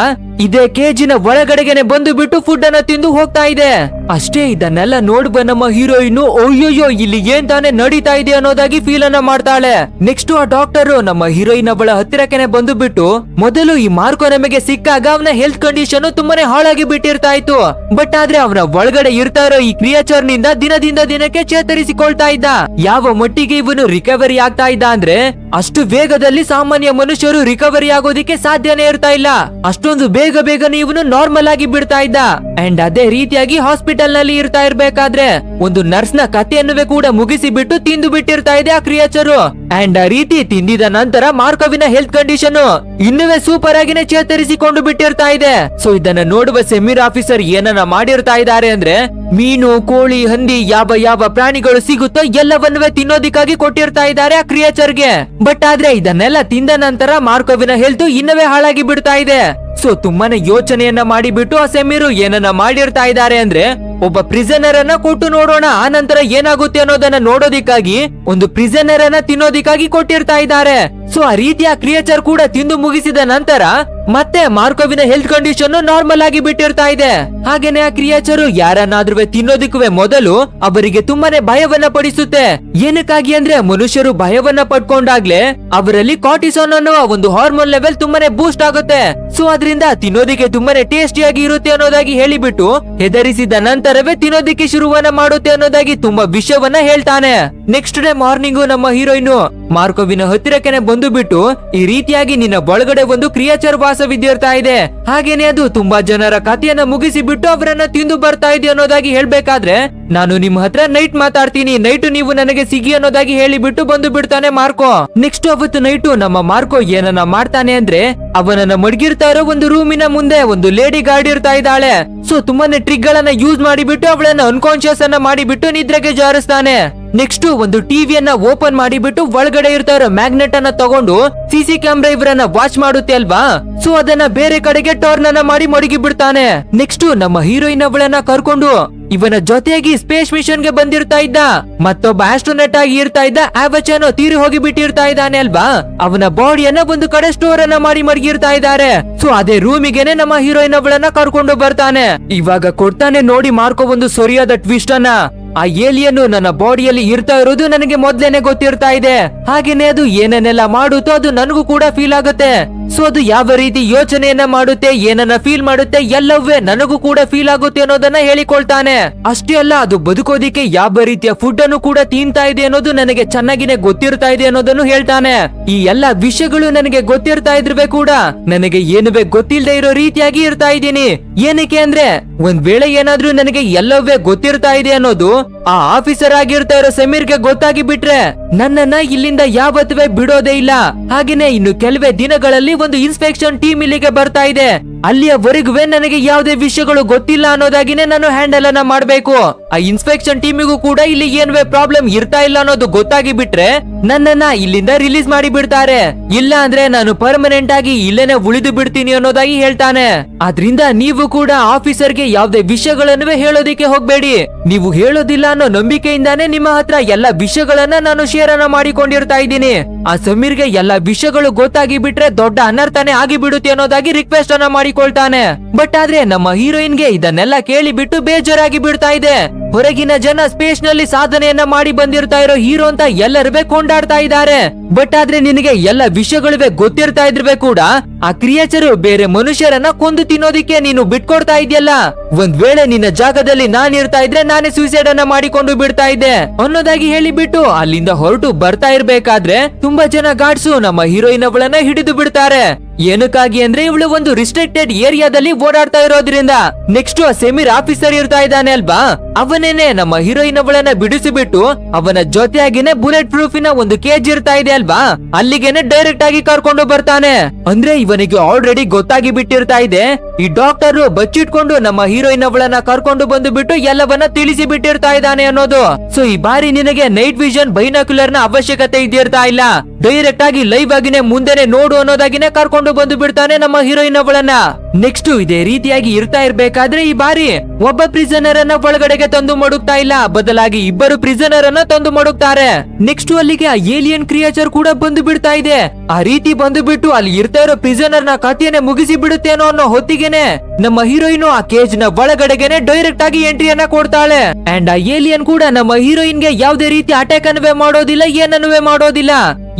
ಇದೇ ಕೇಜಿನ ಒಳಗಡೆಗೆನೆ ಬಂದು ಬಿಟ್ಟು ಫುಡ್ ಅನ್ನ ತಿಂದು ಹೋಗ್ತಾ ಇದೆ. ಅಷ್ಟೇ ಇದನ್ನೆಲ್ಲ ನೋಡುವ ನಮ್ಮ ಹೀರೋಯಿನ್ ಅಯ್ಯೋಯ್ಯೋ ಇಲ್ಲಿ ಏನ್ ತಾನೇ ನಡೀತಾ ಇದೆ ಅನ್ನೋದಾಗಿ ಫೀಲ್ ಅನ್ನ ಮಾಡ್ತಾಳೆ. ನೆಕ್ಸ್ಟ್ ಆ ಡಾಕ್ಟರ್ ನಮ್ಮ ಹೀರೋಯಿನ್ ಅವಳ ಹತ್ತಿರಕ್ಕೆ ಬಂದು ಬಿಟ್ಟು ಮೊದಲು ಈ ಮಾರ್ಕೋ ನಮಗೆ ಸಿಕ್ಕಾಗ ಅವನ ಹೆಲ್ತ್ ಕಂಡೀಷನ್ ತುಂಬಾನೇ ಹಾಳಾಗಿ ಬಿಟ್ಟಿರ್ತಾ ಇತ್ತು. ಬಟ್ ಆದ್ರೆ ಅವನ ಒಳಗಡೆ ಇರ್ತಾ ಇರೋ ಈ ಕ್ರಿಯೇಚರ್ ನಿಂದ ದಿನದಿಂದ ದಿನಕ್ಕೆ ಚೇತರಿಸಿಕೊಳ್ತಾ ಇದ್ದ. ಯಾವ ಮಟ್ಟಿಗೆ ಇವನು ರಿಕವರಿ ಆಗ್ತಾ ಇದ್ದ ಅಂದ್ರೆ ಅಷ್ಟು ವೇಗದಲ್ಲಿ ಸಾಮಾನ್ಯ ಮನುಷ್ಯರು ರಿಕವರಿ ಆಗೋದಿಕ್ಕೆ ಸಾಧ್ಯನೇ ಇರ್ತಾ ಇಲ್ಲ. ಅಷ್ಟೊಂದು ಬೇಗನೆ ಇವನು ನಾರ್ಮಲ್ ಆಗಿ ಬಿಡ್ತಾ ಇದ್ದ. ಅಂಡ್ ಅದೇ ರೀತಿಯಾಗಿ ಹಾಸ್ಪಿಟಲ್ ನಲ್ಲಿ ಇರ್ತಾ ಇರ್ಬೇಕಾದ್ರೆ ಒಂದು ನರ್ಸ್ ನ ಕಥೆಯನ್ನು ಕೂಡ ಮುಗಿಸಿ ಬಿಟ್ಟು ತಿಂದು ಬಿಟ್ಟಿರ್ತಾ ಇದೆ ಆ ಕ್ರಿಯೇಚರ್. ಅಂಡ್ ಆ ರೀತಿ ತಿಂದಿದ ನಂತರ ಮಾರ್ಕೋವಿನ ಹೆಲ್ತ್ ಕಂಡೀಷನ್ ಇನ್ನುವೇ ಸೂಪರ್ ಆಗಿನೇ ಚೇತರಿಸಿಕೊಂಡು ಬಿಟ್ಟಿರ್ತಾ ಇದೆ. ಸೊ ಇದನ್ನ ನೋಡುವ ಸೆಮೀರ್ ಆಫೀಸರ್ ಏನನ್ನ ಮಾಡಿರ್ತಾ ಇದ್ದಾರೆ ಅಂದ್ರೆ ಮೀನು, ಕೋಳಿ, ಹಂದಿ ಯಾವ ಪ್ರಾಣಿಗಳು ಸಿಗುತ್ತೋ ಎಲ್ಲವನ್ನೂ ತಿನ್ನೋದಿಕ್ಕಾಗಿ ಕೊಟ್ಟಿರ್ತಾ ಇದ್ದಾರೆ ಆ ಕ್ರಿಯೇಚರ್ಗೆ. ಬಟ್ ಆದ್ರೆ ಇದನ್ನೆಲ್ಲ ತಿಂದ ನಂತರ ಮಾರ್ಕೋವಿನ ಹೆಲ್ತ್ ಇನ್ನವೇ ಹಾಳಾಗಿ ಬಿಡ್ತಾ ಇದೆ. ಸೊ ತುಂಬಾನೇ ಯೋಚನೆಯನ್ನ ಮಾಡಿಬಿಟ್ಟು ಆ ಸೆಮೀರು ಏನನ್ನ ಮಾಡಿರ್ತಾ ಇದ್ದಾರೆ ಅಂದ್ರೆ ಒಬ್ಬ ಪ್ರಿಸನರ್ ಅನ್ನ ಕೊಟ್ಟು ನೋಡೋಣ, ಆ ನಂತರ ಏನಾಗುತ್ತೆ ಅನ್ನೋದನ್ನ ನೋಡೋದಿಕ್ಕಾಗಿ ಒಂದು ಪ್ರಿಸನರ್ ಅನ್ನ ತಿನ್ನೋದಿಕ್ಕಾಗಿ ಕೊಟ್ಟಿರ್ತಾ ಇದ್ದಾರೆ. ಸೊ ಆ ರೀತಿಯ ಕ್ರಿಯೇಚರ್ ಕೂಡ ತಿಂದು ಮುಗಿಸಿದ ನಂತರ ಮತ್ತೆ ಮಾರ್ಕೋವಿನ ಹೆಲ್ತ್ ಕಂಡೀಷನ್ ನಾರ್ಮಲ್ ಆಗಿ ಬಿಟ್ಟಿರ್ತಾ ಇದೆ. ಹಾಗೇನೆ ಆ ಕ್ರಿಯೇಚರ್ ಯಾರನ್ನಾದ್ರೂ ತಿನ್ನೋದಿಕ್ಕೂ ಮೊದಲು ಅವರಿಗೆ ತುಂಬಾನೇ ಭಯವನ್ನ ಪಡಿಸುತ್ತೆ. ಏನಕ್ಕಾಗಿ ಅಂದ್ರೆ ಮನುಷ್ಯರು ಭಯವನ್ನ ಪಡ್ಕೊಂಡಾಗ್ಲೇ ಅವರಲ್ಲಿ ಕಾರ್ಟಿಸೋನ್ ಅನ್ನುವ ಒಂದು ಹಾರ್ಮೋನ್ ಲೆವೆಲ್ ತುಂಬಾನೇ ಬೂಸ್ಟ್ ಆಗುತ್ತೆ. ಸೊ ಅದರಿಂದ ತಿನ್ನೋದಿಕ್ಕೆ ತುಂಬಾನೇ ಟೇಸ್ಟಿಯಾಗಿ ಇರುತ್ತೆ ಅನ್ನೋದಾಗಿ ಹೇಳಿಬಿಟ್ಟು ಹೆದರಿಸಿದ ನಂತರವೇ ತಿನ್ನೋದಿಕ್ಕೆ ಶುರುವನ್ನ ಮಾಡುತ್ತೆ ಅನ್ನೋದಾಗಿ ತುಂಬಾ ವಿಷಯವನ್ನ ಹೇಳ್ತಾನೆ. ನೆಕ್ಸ್ಟ್ ಡೇ ಮಾರ್ನಿಂಗ್ ನಮ್ಮ ಹೀರೋಯಿನ್ ಮಾರ್ಕೋವಿನ ಹತ್ತಿರಕ್ಕೆ ಬಂದು ಬಿಟ್ಟು ಈ ರೀತಿಯಾಗಿ ನಿನ್ನ ಒಳಗಡೆ ಒಂದು ಕ್ರಿಯೇಚರ್ ವಾಸವಿದ್ದಿರ್ತಾ ಇದೆ, ಹಾಗೇನೆ ಅದು ತುಂಬಾ ಜನರ ಕಥೆಯನ್ನ ಮುಗಿಸಿ ಬಿಟ್ಟು ಅವರನ್ನ ತಿಂದು ಬರ್ತಾ ಇದೆ ಅನ್ನೋದಾಗಿ ಹೇಳ್ಬೇಕಾದ್ರೆ, ನಾನು ನಿಮ್ಮ ಹತ್ರ ನೈಟ್ ಮಾತಾಡ್ತೀನಿ, ನೈಟ್ ನೀವು ನನಗೆ ಸಿಗಿ ಅನ್ನೋದಾಗಿ ಹೇಳಿಬಿಟ್ಟು ಬಂದು ಬಿಡ್ತಾನೆ ಮಾರ್ಕೋ. ನೆಕ್ಸ್ಟ್ ಅವತ್ತು ನೈಟು ನಮ್ಮ ಮಾರ್ಕೋ ಏನನ್ನ ಮಾಡ್ತಾನೆ ಅಂದ್ರೆ, ಅವನನ್ನ ಮಡಗಿರ್ತಾ ಇರೋ ಒಂದು ರೂಮಿನ ಮುಂದೆ ಒಂದು ಲೇಡಿ ಗಾರ್ಡ್ ಇರ್ತಾ ಇದ್ದಾಳೆ. ಸೊ ತುಂಬಾನೇ ಟ್ರಿಕ್ ಗಳನ್ನ ಯೂಸ್ ಮಾಡಿಬಿಟ್ಟು ಅವಳನ್ನ ಅನ್ಕಾನ್ಶಿಯಸ್ ಅನ್ನ ಮಾಡಿಬಿಟ್ಟು ನಿದ್ರೆಗೆ ಜಾರಿಸ್ತಾನೆ. ನೆಕ್ಸ್ಟ್ ಒಂದು ಟಿವಿಯನ್ನ ಓಪನ್ ಮಾಡಿಬಿಟ್ಟು ಒಳಗಡೆ ಇರ್ತಾ ಇರೋ ಮ್ಯಾಗ್ನೆಟ್ ಅನ್ನ ತಗೊಂಡು ಸಿಸಿ ಕ್ಯಾಮ್ರಾ ಇವರನ್ನ ವಾಚ್ ಮಾಡುತ್ತೆ ಅಲ್ವಾ, ಸೊ ಅದನ್ನ ಬೇರೆ ಕಡೆಗೆ ಟರ್ನ್ ಅನ್ನ ಮಾಡಿ ಮಡಗಿ ಬಿಡ್ತಾನೆ. ನೆಕ್ಸ್ಟ್ ನಮ್ಮ ಹೀರೋಯಿನ್ ಅವಳನ್ನ ಕರ್ಕೊಂಡು ಇವನ ಜೊತೆಯಾಗಿ ಸ್ಪೇಸ್ ಮಿಷನ್ ಗೆ ಬಂದಿರ್ತಾ ಇದ್ದ ಮತ್ತೊಬ್ಬ ಆಸ್ಟ್ರೋನೆಟ್ ಆಗಿ ಇರ್ತಾ ಇದ್ದ ಆವಚಾನೋ ತೀರಿ ಹೋಗಿ ಬಿಟ್ಟಿರ್ತಾ ಇದ್ದಾನೆ ಅಲ್ವಾ, ಅವನ ಬಾಡಿಯನ್ನ ಒಂದು ಕಡೆ ಸ್ಟೋರ್ ಅನ್ನ ಮಾಡಿ ಮಡಗಿರ್ತಾ ಇದ್ದಾರೆ. ಸೊ ಅದೇ ರೂಮಿಗೆನೆ ನಮ್ಮ ಹೀರೋಯಿನ್ ಅವಳನ್ನ ಕರ್ಕೊಂಡು ಬರ್ತಾನೆ. ಇವಾಗ ಕೊಡ್ತಾನೆ ನೋಡಿ ಮಾರ್ಕೋ ಒಂದು ಸರಿಯಾದ ಟ್ವಿಸ್ಟ್ ಅನ್ನ. ಆ ಏಲಿಯನ್ನು ನನ್ನ ಬಾಡಿಯಲ್ಲಿ ಇರ್ತಾ ಇರೋದು ನನಗೆ ಮೊದ್ಲೇನೆ ಗೊತ್ತಿರ್ತಾ ಇದೆ, ಹಾಗೇನೆ ಅದು ಏನನ್ನೆಲ್ಲ ಮಾಡುತ್ತೋ ಅದು ನನಗೂ ಕೂಡ ಫೀಲ್ ಆಗುತ್ತೆ. ಸೊ ಅದು ಯಾವ ರೀತಿ ಯೋಚನೆಯನ್ನ ಮಾಡುತ್ತೆ, ಏನನ್ನ ಫೀಲ್ ಮಾಡುತ್ತೆ, ಎಲ್ಲವೇ ನನಗೂ ಕೂಡ ಫೀಲ್ ಆಗುತ್ತೆ ಅನ್ನೋದನ್ನ ಹೇಳಿಕೊಳ್ತಾನೆ. ಅಷ್ಟೇ ಅಲ್ಲ, ಅದು ಬದುಕೋದಿಕ್ಕೆ ಯಾವ ರೀತಿಯ ಫುಡ್ ಅನ್ನು ಕೂಡ ತಿಂತಾ ಇದೆ ಅನ್ನೋದು ನನಗೆ ಚೆನ್ನಾಗಿನೇ ಗೊತ್ತಿರ್ತಾ ಇದೆ ಅನ್ನೋದನ್ನು ಹೇಳ್ತಾನೆ. ಈ ಎಲ್ಲಾ ವಿಷಯಗಳು ನನಗೆ ಗೊತ್ತಿರ್ತಾ ಇದ್ರೂ ಕೂಡ ನನಗೆ ಏನುವೇ ಗೊತ್ತಿಲ್ಲದೆ ಇರೋ ರೀತಿಯಾಗಿ ಇರ್ತಾ ಇದ್ದೀನಿ. ಏನಕ್ಕೆ ಅಂದ್ರೆ ಒಂದ್ ವೇಳೆ ಏನಾದ್ರೂ ನನಗೆ ಎಲ್ಲವೇ ಗೊತ್ತಿರ್ತಾ ಇದೆ ಅನ್ನೋದು ಆ ಆಫೀಸರ್ ಆಗಿರ್ತಾ ಇರೋ ಸಮೀರ್ಗೆ ಗೊತ್ತಾಗಿ ಬಿಟ್ರೆ ನನ್ನನ್ನ ಇಲ್ಲಿಂದ ಯಾವತ್ತೂ ಬಿಡೋದೇ ಇಲ್ಲ. ಹಾಗೇನೆ ಇನ್ನು ಕೆಲವೇ ದಿನಗಳಲ್ಲಿ ಒಂದು ಇನ್ಸ್ಪೆಕ್ಷನ್ ಟೀಮ್ ಇಲ್ಲಿಗೆ ಬರ್ತಾ ಇದೆ, ಅಲ್ಲಿಯವರೆಗೂ ನನಗೆ ಯಾವುದೇ ವಿಷಯಗಳು ಗೊತ್ತಿಲ್ಲ ಅನ್ನೋದಾಗಿನೇ ನಾನು ಹ್ಯಾಂಡಲ್ ಅನ್ನ ಮಾಡ್ಬೇಕು. ಆ ಇನ್ಸ್ಪೆಕ್ಷನ್ ಟೀಮಿಗೂ ಕೂಡ ಇಲ್ಲಿ ಏನುವೇ ಪ್ರಾಬ್ಲಮ್ ಇರ್ತಾ ಇಲ್ಲ ಅನ್ನೋದು ಗೊತ್ತಾಗಿ ಬಿಟ್ರೆ ನನ್ನನ್ನ ಇಲ್ಲಿಂದ ರಿಲೀಸ್ ಮಾಡಿ ಬಿಡ್ತಾರೆ, ಇಲ್ಲ ಅಂದ್ರೆ ನಾನು ಪರ್ಮನೆಂಟ್ ಆಗಿ ಇಲ್ಲೇನೆ ಉಳಿದು ಬಿಡ್ತೀನಿ ಅನ್ನೋದಾಗಿ ಹೇಳ್ತಾನೆ. ಆದ್ರಿಂದ ನೀವು ಕೂಡ ಆಫೀಸರ್ಗೆ ಯಾವುದೇ ವಿಷಯಗಳನ್ನು ಹೇಳೋದಿಕ್ಕೆ ಹೋಗ್ಬೇಡಿ. ನೀವು ಹೇಳೋದಿಲ್ಲ ಅನ್ನೋ ನಂಬಿಕೆಯಿಂದಾನೇ ನಿಮ್ಮ ಹತ್ರ ಎಲ್ಲಾ ವಿಷಯಗಳನ್ನ ನಾನು ಶೇರ್ ಅನ್ನ ಮಾಡಿಕೊಂಡಿರ್ತಾ ಇದ್ದೀನಿ. ಆ ಸಮೀರ್ಗೆ ಎಲ್ಲಾ ವಿಷಯಗಳು ಗೊತ್ತಾಗಿ ಬಿಟ್ರೆ ದೊಡ್ಡ ಅನರ್ಥನೆ ಆಗಿ ಬಿಡುತ್ತೆ ಅನ್ನೋದಾಗಿ ರಿಕ್ವೆಸ್ಟ್ ಅನ್ನ ಮಾಡಿಕೊಳ್ತಾನೆ. ಬಟ್ ಆದ್ರೆ ನಮ್ಮ ಹೀರೋಯಿನ್ಗೆ ಇದನ್ನೆಲ್ಲ ಕೇಳಿ ಬಿಟ್ಟು ಬೇಜಾರಾಗಿ ಬಿಡ್ತಾ ಇದೆ. ಹೊರಗಿನ ಜನ ಸ್ಪೇಸ್ ನಲ್ಲಿ ಸಾಧನೆಯನ್ನ ಮಾಡಿ ಬಂದಿರ್ತಾ ಇರೋ ಹೀರೋ ಅಂತ ಎಲ್ಲರೂ ಕೊಂಡಾಡ್ತಾ ಇದ್ದಾರೆ. ಬಟ್ ಆದ್ರೆ ನಿನಗೆ ಎಲ್ಲ ವಿಷಯಗಳು ಗೊತ್ತಿರ್ತಾ ಇದ್ರೂ ಕೂಡ ಆ ಕ್ರಿಯೇಚರ್ ಬೇರೆ ಮನುಷ್ಯರನ್ನ ಕೊಂದು ತಿನ್ನೋದಿಕ್ಕೆ ನೀನು ಬಿಟ್ಕೊಡ್ತಾ ಇದೆಯಲ್ಲ, ಒಂದ್ ವೇಳೆ ನಿನ್ನ ಜಾಗದಲ್ಲಿ ನಾನ್ ಇರ್ತಾ ಇದ್ರೆ ನಾನೇ ಸೂಸೈಡ್ ಅನ್ನ ಮಾಡಿಕೊಂಡು ಬಿಡ್ತಾ ಇದ್ದೆ ಅನ್ನೋದಾಗಿ ಹೇಳಿಬಿಟ್ಟು ಅಲ್ಲಿಂದ ಹೊರಟು ಬರ್ತಾ ಇರ್ಬೇಕಾದ್ರೆ ತುಂಬಾ ಜನ ಗಾರ್ಡ್ಸು ನಮ್ಮ ಹೀರೋಯಿನ್ ಅವಳನ್ನ ಹಿಡಿದು ಬಿಡ್ತಾರೆ. ಏನಕ್ಕಾಗಿ ಅಂದ್ರೆ ಇವಳು ಒಂದು ರಿಸ್ಟ್ರಿಕ್ಟೆಡ್ ಏರಿಯಾದಲ್ಲಿ ಓಡಾಡ್ತಾ ಇರೋದ್ರಿಂದ. ನೆಕ್ಸ್ಟ್ ಸಮೀರ್ ಆಫೀಸರ್ ಇರ್ತಾ ಇದ್ದಾನೆ ಅಲ್ವಾ, ಅವನೇನೆ ನಮ್ಮ ಹೀರೋಯಿನ್ ಅವಳನ್ನ ಬಿಡಿಸಿಬಿಟ್ಟು ಅವನ ಜೊತೆಯಾಗಿನೇ ಬುಲೆಟ್ ಪ್ರೂಫಿನ ಒಂದು ಕೇಜ್ ಇರ್ತಾ ಇದೆ ಅಲ್ವಾ, ಅಲ್ಲಿಗೆನೆ ಡೈರೆಕ್ಟ್ ಆಗಿ ಕರ್ಕೊಂಡು ಬರ್ತಾನೆ. ಅಂದ್ರೆ ಇವನಿಗೆ ಆಲ್ರೆಡಿ ಗೊತ್ತಾಗಿ ಬಿಟ್ಟಿರ್ತಾ ಇದೆ ಈ ಡಾಕ್ಟರ್ ಬಚ್ಚಿಟ್ಕೊಂಡು ನಮ್ಮ ಹೀರೋಯಿನ್ ಅವಳನ್ನ ಕರ್ಕೊಂಡು ಬಂದು ಬಿಟ್ಟು ಎಲ್ಲವನ್ನ ತಿಳಿಸಿ ಬಿಟ್ಟಿರ್ತಾ ಇದ್ದಾನೆ ಅನ್ನೋದು. ಸೊ ಈ ಬಾರಿ ನಿನಗೆ ನೈಟ್ ವಿಷನ್ ಬೈನಾಕ್ಯುಲರ್ ನ ಅವಶ್ಯಕತೆ ಇದ್ದಿರ್ತಾ ಇಲ್ಲ, ಡೈರೆಕ್ಟ್ ಆಗಿ ಲೈವ್ ಆಗಿನೇ ಮುಂದೆನೆ ನೋಡು ಅನ್ನೋದಾಗಿನೇ ಕರ್ಕೊಂಡು ಬಂದು ಬಿಡ್ತಾನೆ ನಮ್ಮ ಹೀರೋಯಿನ್ ಅವಳನ್ನ. ನೆಕ್ಸ್ಟ್ ಇದೇ ರೀತಿಯಾಗಿ ಇರ್ತಾ ಇರ್ಬೇಕಾದ್ರೆ ಈ ಬಾರಿ ಒಬ್ಬ ಪ್ರಿಸನರ್ ಅನ್ನ ಒಳಗಡೆಗೆ ತಂದು ಮಡುಕ್ತಾ ಇಲ್ಲ, ಬದಲಾಗಿ ಇಬ್ಬರು ಪ್ರಿಸನರ್ ಅನ್ನ ತಂದು ಮಡುಕ್ತಾರೆ. ನೆಕ್ಸ್ಟ್ ಅಲ್ಲಿಗೆ ಆ ಏಲಿಯನ್ ಕ್ರಿಯೇಚರ್ ಕೂಡ ಬಂದು ಬಿಡ್ತಾ ಇದೆ. ಆ ರೀತಿ ಬಂದು ಬಿಟ್ಟು ಅಲ್ಲಿ ಇರ್ತಾ ಇರೋ ಪ್ರಿಸನರ್ ನ ಕಥೆಯನ್ನೇ ಮುಗಿಸಿ ಬಿಡುತ್ತೇನೋ ಅನ್ನೋ ಹೊತ್ತಿಗೆನೆ ನಮ್ಮ ಹೀರೋಯಿನ್ ಆ ಕೇಜ್ ನ ಒಳಗಡೆಗೆನೆ ಡೈರೆಕ್ಟ್ ಆಗಿ ಎಂಟ್ರಿಯನ್ನ ಕೊಡ್ತಾಳೆ. ಅಂಡ್ ಆ ಏಲಿಯನ್ ಕೂಡ ನಮ್ಮ ಹೀರೋಯಿನ್ ಗೆ ಯಾವುದೇ ರೀತಿ ಅಟ್ಯಾಕ್ ಅನ್ನುವೇ ಮಾಡೋದಿಲ್ಲ, ಏನನ್ನುವೇ ಮಾಡೋದಿಲ್ಲ.